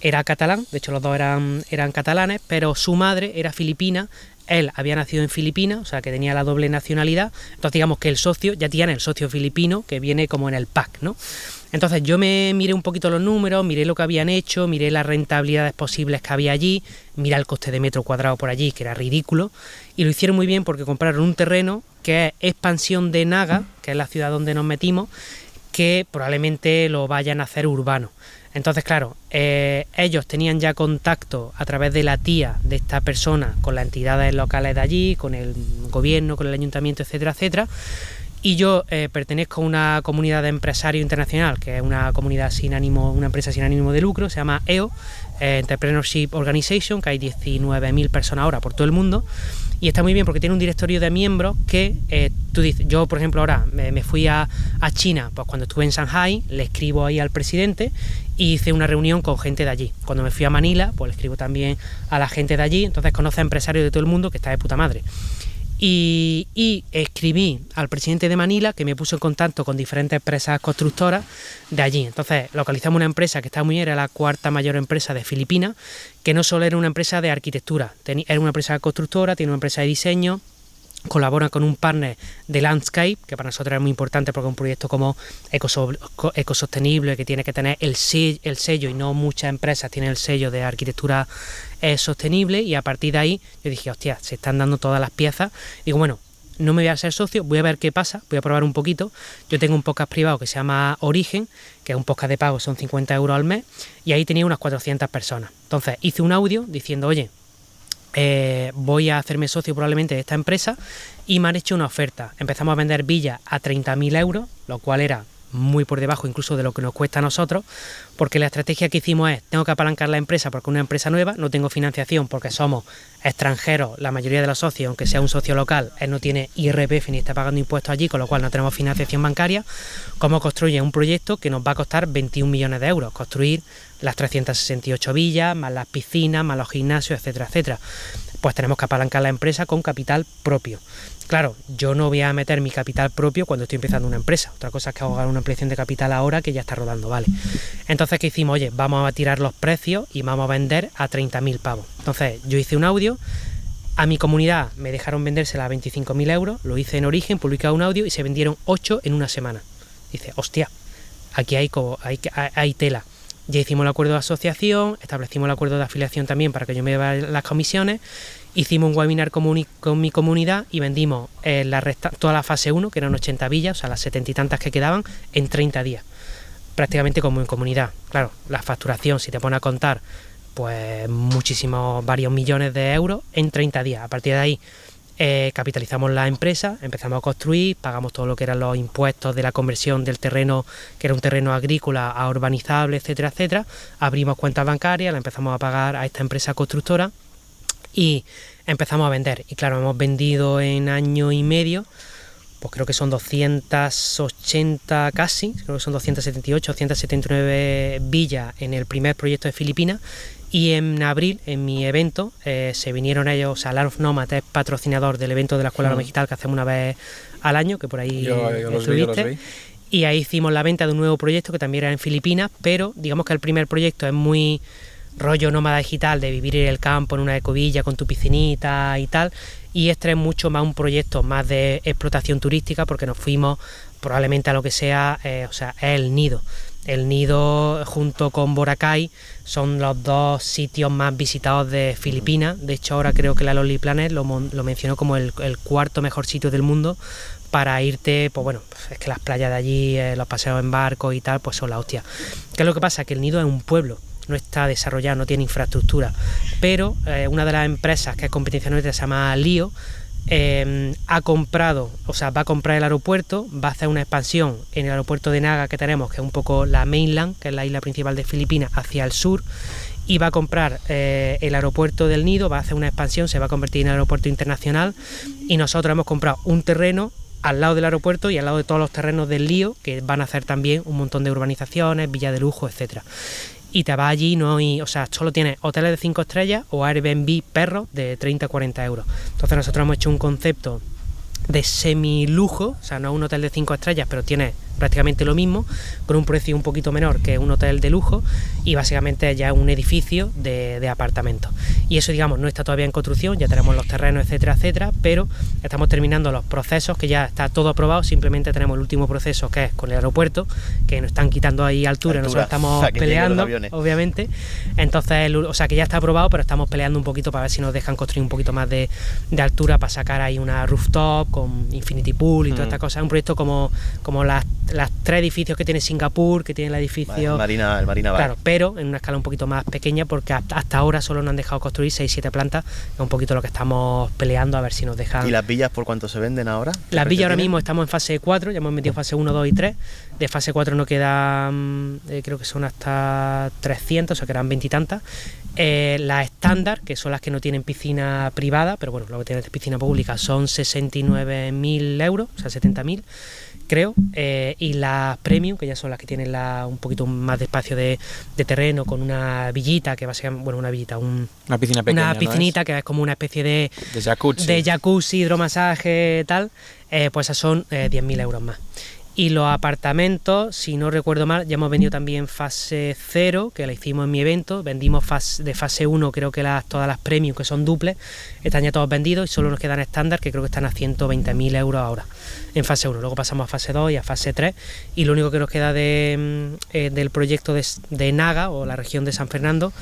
A: Era catalán, de hecho los dos eran catalanes, pero su madre era filipina. Él había nacido en Filipinas, o sea que tenía la doble nacionalidad. Entonces digamos que el socio, ya tiene el socio filipino que viene como en el pack, ¿no? Entonces yo me miré un poquito los números, miré lo que habían hecho, miré las rentabilidades posibles que había allí, miré el coste de metro cuadrado por allí, que era ridículo, y lo hicieron muy bien porque compraron un terreno que es expansión de Naga, que es la ciudad donde nos metimos, que probablemente lo vayan a hacer urbano. Entonces, claro, ellos tenían ya contacto a través de la tía de esta persona con las entidades locales de allí, con el gobierno, con el ayuntamiento, etcétera, etcétera, Y yo pertenezco a una comunidad de empresarios internacional, que es una comunidad sin ánimo, una empresa sin ánimo de lucro, se llama EO, Entrepreneurship Organization, que hay 19.000 personas ahora por todo el mundo. Y está muy bien porque tiene un directorio de miembros que tú dices, yo por ejemplo ahora me fui a China, pues cuando estuve en Shanghai, le escribo ahí al presidente y hice una reunión con gente de allí. Cuando me fui a Manila, pues le escribo también a la gente de allí, entonces conoce a empresarios de todo el mundo, que está de puta madre. Y escribí al presidente de Manila, que me puso en contacto con diferentes empresas constructoras de allí. Entonces localizamos una empresa que está muy bien, era la cuarta mayor empresa de Filipinas, que no solo era una empresa de arquitectura, era una empresa constructora, tiene una empresa de diseño, colabora con un partner de Landscape, que para nosotros es muy importante porque es un proyecto como ecosostenible, que tiene que tener el sello, y no muchas empresas tienen el sello de arquitectura sostenible. Y a partir de ahí yo dije, hostia, se están dando todas las piezas. Digo, bueno, no me voy a ser socio, voy a ver qué pasa, voy a probar un poquito. Yo tengo un podcast privado que se llama Origen, que es un podcast de pago, son 50 euros al mes, y ahí tenía unas 400 personas. Entonces hice un audio diciendo, oye, voy a hacerme socio probablemente de esta empresa, y me han hecho una oferta. Empezamos a vender villas a 30.000 euros, lo cual era muy por debajo incluso de lo que nos cuesta a nosotros, porque la estrategia que hicimos es, tengo que apalancar la empresa porque es una empresa nueva, no tengo financiación porque somos extranjeros, la mayoría de los socios, aunque sea un socio local, él no tiene IRPF ni está pagando impuestos allí, con lo cual no tenemos financiación bancaria. ¿Cómo construye un proyecto que nos va a costar 21 millones de euros? Construir las 368 villas, más las piscinas, más los gimnasios, etcétera, etcétera. Pues tenemos que apalancar la empresa con capital propio. Claro, yo no voy a meter mi capital propio cuando estoy empezando una empresa. Otra cosa es que haga una ampliación de capital ahora que ya está rodando, ¿vale? Entonces, ¿qué hicimos? Oye, vamos a tirar los precios y vamos a vender a 30.000 pavos. Entonces, yo hice un audio, a mi comunidad me dejaron vendérsela a 25.000 euros, lo hice en Origen, publiqué un audio y se vendieron 8 en una semana. Dice, hostia, aquí hay tela. Ya hicimos el acuerdo de asociación, establecimos el acuerdo de afiliación también para que yo me lleve las comisiones, hicimos un webinar con mi comunidad y vendimos toda la fase 1, que eran 80 villas, o sea, las 70 y tantas que quedaban, en 30 días, prácticamente como en comunidad. Claro, la facturación, si te pones a contar, pues varios millones de euros en 30 días. A partir de ahí capitalizamos la empresa, empezamos a construir, pagamos todo lo que eran los impuestos de la conversión del terreno, que era un terreno agrícola, a urbanizable, etcétera, etcétera. Abrimos cuentas bancarias, la empezamos a pagar a esta empresa constructora y empezamos a vender. Y claro, hemos vendido en año y medio, pues creo que son 280 casi, creo que son 278, 279 villas en el primer proyecto de Filipinas. Y en abril, en mi evento, se vinieron ellos, o sea, Land of Nomads es patrocinador del evento de la Escuela Digital que hacemos una vez al año, que por ahí
B: yo los vi.
A: Y ahí hicimos la venta de un nuevo proyecto que también era en Filipinas, pero digamos que el primer proyecto es muy rollo nómada digital, de vivir en el campo, en una ecovilla, con tu piscinita y tal, y este es mucho más un proyecto más de explotación turística, porque nos fuimos probablemente a lo que sea, o sea, es el Nido. El Nido junto con Boracay son los dos sitios más visitados de Filipinas. De hecho, ahora creo que la Lonely Planet lo mencionó como el cuarto mejor sitio del mundo para irte. Pues bueno, es que las playas de allí, los paseos en barco y tal, pues son la hostia. ¿Qué es lo que pasa? Que el Nido es un pueblo, no está desarrollado, no tiene infraestructura, pero una de las empresas que es competencia nuestra se llama Lío, ha comprado, o sea, va a comprar el aeropuerto, va a hacer una expansión en el aeropuerto de Naga que tenemos, que es un poco la mainland, que es la isla principal de Filipinas, hacia el sur, y va a comprar el aeropuerto del Nido, va a hacer una expansión, se va a convertir en aeropuerto internacional, y nosotros hemos comprado un terreno al lado del aeropuerto y al lado de todos los terrenos del Lío, que van a hacer también un montón de urbanizaciones, villas de lujo, etcétera. Y te vas allí, o sea, solo tienes hoteles de 5 estrellas o Airbnb perros de 30 a 40 euros. Entonces nosotros hemos hecho un concepto de semilujo, o sea, no un hotel de 5 estrellas, pero tiene prácticamente lo mismo, con un precio un poquito menor que un hotel de lujo, y básicamente ya un edificio de apartamentos. Y eso, digamos, no está todavía en construcción, ya tenemos los terrenos, etcétera, etcétera, pero estamos terminando los procesos, que ya está todo aprobado, simplemente tenemos el último proceso, que es con el aeropuerto, que nos están quitando ahí altura. Nosotros estamos peleando, obviamente, entonces, o sea, que ya está aprobado, pero estamos peleando un poquito para ver si nos dejan construir un poquito más de altura para sacar ahí una rooftop con infinity pool y toda esta cosa. Es un proyecto como las las 3 edificios que tiene Singapur, que tiene el edificio...
C: El Marina Bay.
A: Claro, pero en una escala un poquito más pequeña, porque hasta ahora solo nos han dejado construir 6-7 plantas, es un poquito lo que estamos peleando a ver si nos dejan...
C: ¿Y las villas por cuánto se venden ahora?
A: Las villas ahora mismo estamos en fase 4, ya hemos metido fase 1, 2 y 3. De fase 4 no quedan, creo que son hasta 300, o sea que eran 20 y tantas. Las estándar, que son las que no tienen piscina privada, pero bueno, lo que tienen piscina pública, son 69.000 euros, o sea 70.000, creo. Y las premium, que ya son las que tienen un poquito más de espacio de terreno, con una villita, que básicamente, bueno, una villita,
B: una piscina pequeña,
A: una piscinita,
B: ¿no es?
A: que es como una especie de jacuzzi, hidromasaje, tal, pues esas son 10.000 euros más. Y los apartamentos, si no recuerdo mal, ya hemos vendido también fase 0, que la hicimos en mi evento. Vendimos de fase 1, creo que todas las premium, que son duples, están ya todos vendidos y solo nos quedan estándar, que creo que están a 120.000 euros ahora en fase 1. Luego pasamos a fase 2 y a fase 3. Y lo único que nos queda del proyecto de Naga, o la región de San Fernando,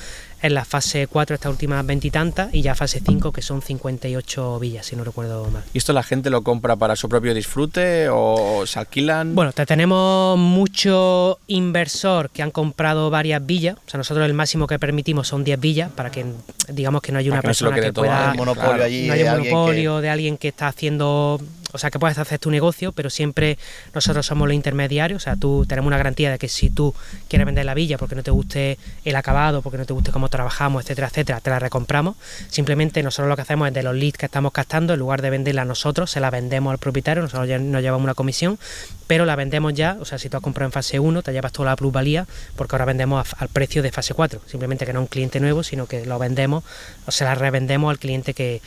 A: es la fase 4, estas últimas 20 y tantas, y ya fase 5, que son 58 villas, si no recuerdo mal.
B: ¿Y esto la gente lo compra para su propio disfrute o se alquilan?
A: Bueno, tenemos mucho inversor que han comprado varias villas. O sea, nosotros el máximo que permitimos son 10 villas, para que digamos que no haya una persona que pueda...
C: monopolio allí,
A: no haya un monopolio de alguien que está haciendo... O sea, que puedes hacer tu negocio, pero siempre nosotros somos los intermediarios. O sea, tenemos una garantía de que si tú quieres vender la villa porque no te guste el acabado, porque no te guste cómo trabajamos, etcétera, etcétera, te la recompramos. Simplemente nosotros lo que hacemos es, de los leads que estamos captando, en lugar de venderla a nosotros, se la vendemos al propietario. Nosotros ya nos llevamos una comisión, pero la vendemos ya. O sea, si tú has comprado en fase 1, te llevas toda la plusvalía, porque ahora vendemos al precio de fase 4. Simplemente que no es un cliente nuevo, sino que lo vendemos, o se la revendemos al cliente que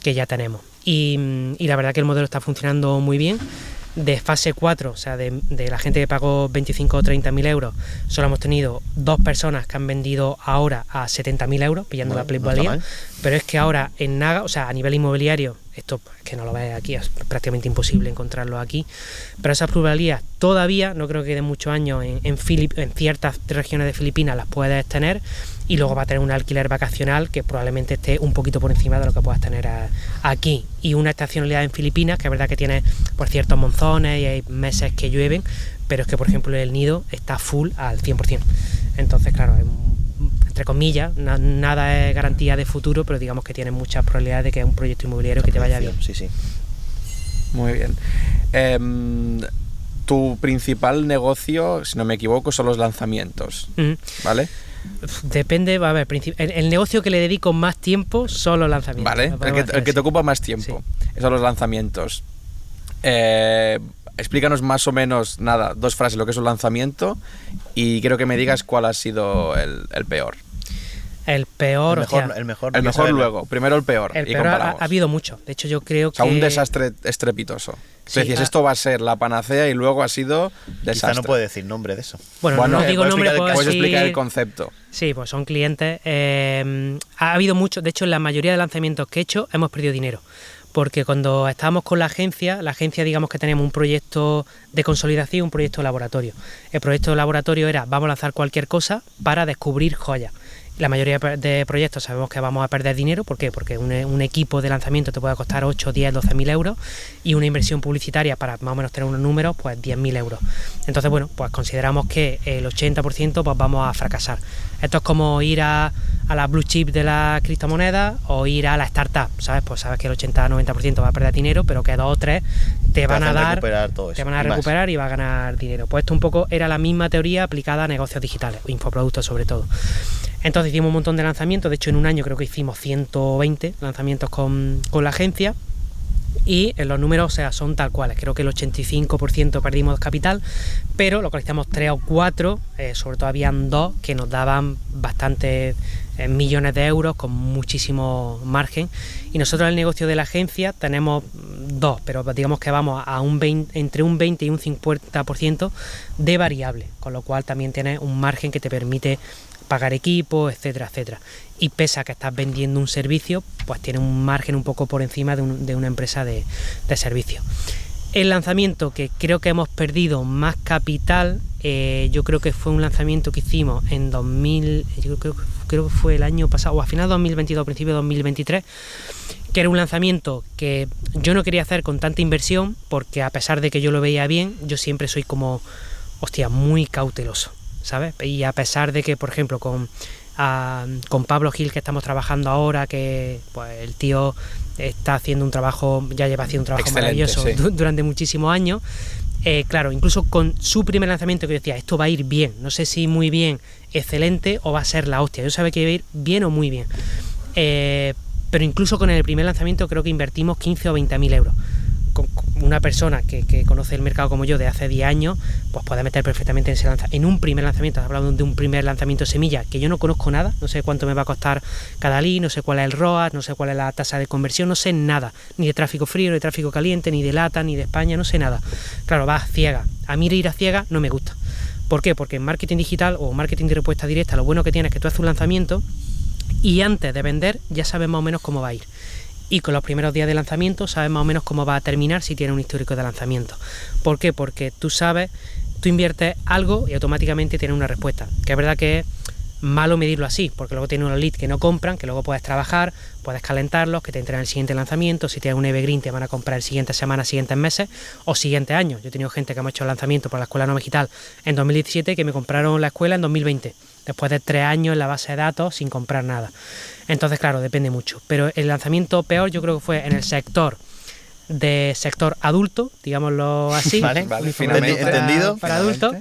A: ya tenemos. Y la verdad que el modelo está funcionando muy bien. De fase 4, o sea, de la gente que pagó 25 o 30.000 euros, solo hemos tenido 2 personas que han vendido ahora a 70.000 euros, pillando la plusvalía. Pero es que ahora en Naga, o sea, a nivel inmobiliario, esto es que no lo ves aquí, es prácticamente imposible encontrarlo aquí, pero esas plusvalías todavía, no creo que de muchos años, en ciertas regiones de Filipinas las puedes tener, y luego va a tener un alquiler vacacional que probablemente esté un poquito por encima de lo que puedas tener aquí. Y una estacionalidad en Filipinas, que es verdad que tiene por ciertos monzones y hay meses que llueven, pero es que, por ejemplo, el nido está full al 100%. Entonces, claro, entre comillas, nada es garantía de futuro, pero digamos que tiene muchas probabilidades de que es un proyecto inmobiliario que te vaya bien.
C: Sí, sí.
B: Muy bien. Tu principal negocio, si no me equivoco, son los lanzamientos, ¿vale?
A: Depende, a ver, el negocio que le dedico más tiempo son los lanzamientos.
B: Vale, el que te ocupa más tiempo, sí. Son los lanzamientos. Explícanos más o menos, 2 frases lo que es un lanzamiento, y quiero que me digas cuál ha sido el peor.
A: El peor,
C: el mejor
B: luego, primero el peor.
A: El peor ha habido mucho. De hecho, yo creo que...
B: un desastre estrepitoso. Sí, decías, esto va a ser la panacea, y luego ha sido desastre.
C: Quizá no puede decir nombre de eso.
A: Bueno, no digo nombre,
B: puedes explicar el concepto.
A: Sí, pues son clientes. Ha habido mucho, de hecho, en la mayoría de lanzamientos que he hecho hemos perdido dinero. Porque cuando estábamos con la agencia, digamos que tenemos un proyecto de consolidación, un proyecto de laboratorio. El proyecto de laboratorio era, vamos a lanzar cualquier cosa para descubrir joyas. La mayoría de proyectos sabemos que vamos a perder dinero. ¿Por qué? Porque un equipo de lanzamiento te puede costar 8, 10, 12.000 euros, y una inversión publicitaria para más o menos tener unos números, pues 10.000 euros. Entonces, bueno, pues consideramos que el 80% pues vamos a fracasar. Esto es como ir a la blue chip de la criptomoneda o ir a la startup, ¿sabes? Pues sabes que el 80-90% va a perder dinero, pero que 2 o 3 te van a dar, te van a recuperar y va a ganar dinero. Pues esto un poco era la misma teoría aplicada a negocios digitales, infoproductos sobre todo. Entonces hicimos un montón de lanzamientos. De hecho, en un año creo que hicimos 120 lanzamientos con la agencia, y los números, o sea, son tal cuales. Creo que el 85% perdimos capital, pero localizamos 3 o 4, sobre todo habían 2 que nos daban bastantes millones de euros con muchísimo margen. Y nosotros en el negocio de la agencia tenemos 2, pero digamos que vamos a entre un 20 y un 50% de variable, con lo cual también tienes un margen que te permite pagar equipo, etcétera, etcétera. Y pese a que estás vendiendo un servicio, pues tiene un margen un poco por encima de una empresa de servicio. El lanzamiento que creo que hemos perdido más capital, yo creo que fue un lanzamiento que hicimos en 2000, yo creo que fue el año pasado, o a final de 2022, principio de 2023, que era un lanzamiento que yo no quería hacer con tanta inversión, porque a pesar de que yo lo veía bien, yo siempre soy como, hostia, muy cauteloso, ¿sabes? Y a pesar de que, por ejemplo, con Pablo Gil, que estamos trabajando ahora, que pues el tío está haciendo un trabajo, ya lleva haciendo un trabajo
B: excelente,
A: maravilloso
B: sí,
A: durante muchísimos años. Claro, incluso con su primer lanzamiento, que yo decía, esto va a ir bien, no sé si muy bien, excelente, o va a ser la hostia, yo sabía que iba a ir bien o muy bien. Pero incluso con el primer lanzamiento creo que invertimos 15 o 20.000 euros. Con una persona que conoce el mercado como yo de hace 10 años, pues puede meter perfectamente en un primer lanzamiento. Hablando de un primer lanzamiento semilla, que yo no conozco nada, no sé cuánto me va a costar cada lead, no sé cuál es el ROAS, no sé cuál es la tasa de conversión, no sé nada, ni de tráfico frío, ni de tráfico caliente, ni de lata, ni de España, no sé nada. Claro, vas ciega. A mí ir a ciega no me gusta. ¿Por qué? Porque en marketing digital o marketing de respuesta directa, lo bueno que tienes es que tú haces un lanzamiento y antes de vender ya sabes más o menos cómo va a ir. Y con los primeros días de lanzamiento sabes más o menos cómo va a terminar si tiene un histórico de lanzamiento. ¿Por qué? Porque tú sabes, tú inviertes algo y automáticamente tienes una respuesta. Que es verdad que es malo medirlo así, porque luego tienes unos leads que no compran, que luego puedes trabajar, puedes calentarlos, que te entren el siguiente lanzamiento. Si tienes un evergreen te van a comprar el siguiente semana, siguientes meses o siguientes años. Yo he tenido gente que hemos hecho lanzamiento por la Escuela Nómada Digital en 2017 que me compraron la escuela en 2020. Después de 3 años en la base de datos sin comprar nada. Entonces, claro, depende mucho. Pero el lanzamiento peor yo creo que fue en el sector adulto, digámoslo así.
C: Vale,
B: finalmente.
C: Entendido.
A: Para adultos.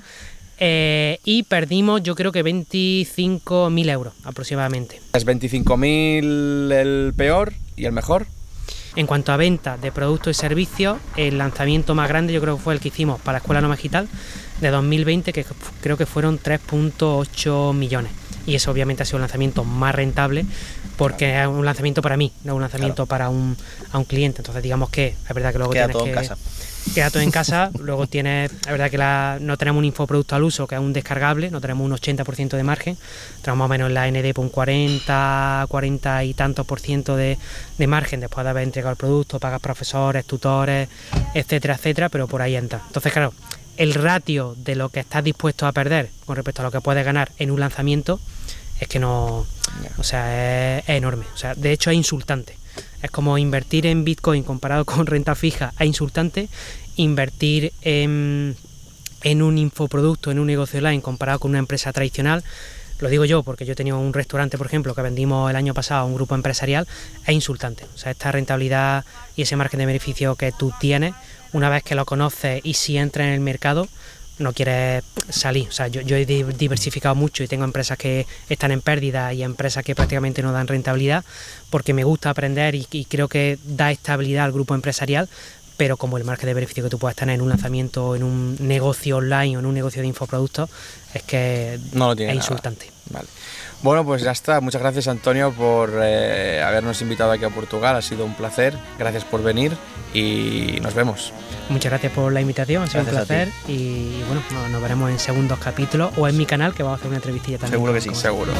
A: Y perdimos yo creo que 25.000 euros aproximadamente.
B: ¿Es 25.000 el peor y el mejor?
A: En cuanto a venta de productos y servicios, el lanzamiento más grande yo creo que fue el que hicimos para la Escuela Nómada Digital de 2020, que creo que fueron 3.8 millones. Y eso obviamente ha sido un lanzamiento más rentable porque es un lanzamiento para mí, no un lanzamiento para un cliente. Entonces digamos que es verdad que luego
C: Queda
A: tienes
C: todo
A: que...
C: en casa.
A: Queda todo en casa, luego tienes, es verdad que no tenemos un infoproducto al uso, que es un descargable, no tenemos un 80% de margen, tenemos más o menos en la ND por un 40 y tantos por ciento de margen después de haber entregado el producto, pagas profesores, tutores, etcétera, etcétera, pero por ahí entra. Entonces, claro, el ratio de lo que estás dispuesto a perder con respecto a lo que puedes ganar en un lanzamiento es que no, o sea, es enorme, o sea, de hecho es insultante. Es como invertir en Bitcoin comparado con renta fija, es insultante. Invertir en un infoproducto, en un negocio online comparado con una empresa tradicional, lo digo yo porque yo he tenido un restaurante, por ejemplo, que vendimos el año pasado a un grupo empresarial, es insultante. O sea, esta rentabilidad y ese margen de beneficio que tú tienes, una vez que lo conoces y si entras en el mercado, no quieres salir. O sea, yo he diversificado mucho y tengo empresas que están en pérdida y empresas que prácticamente no dan rentabilidad porque me gusta aprender y creo que da estabilidad al grupo empresarial, pero como el margen de beneficio que tú puedes tener en un lanzamiento, en un negocio online o en un negocio de infoproductos, es que
B: no lo tiene
A: es
B: nada.
A: insultante.
B: Vale. Bueno, pues ya está. Muchas gracias, Antonio, por habernos invitado aquí a Portugal. Ha sido un placer. Gracias por venir y nos vemos.
A: Muchas gracias por la invitación, ha sido
C: Gracias
A: un placer y bueno, nos veremos en segundos capítulos o en mi canal, que vamos a hacer una entrevistilla también.
C: Seguro que sí.
B: Seguro.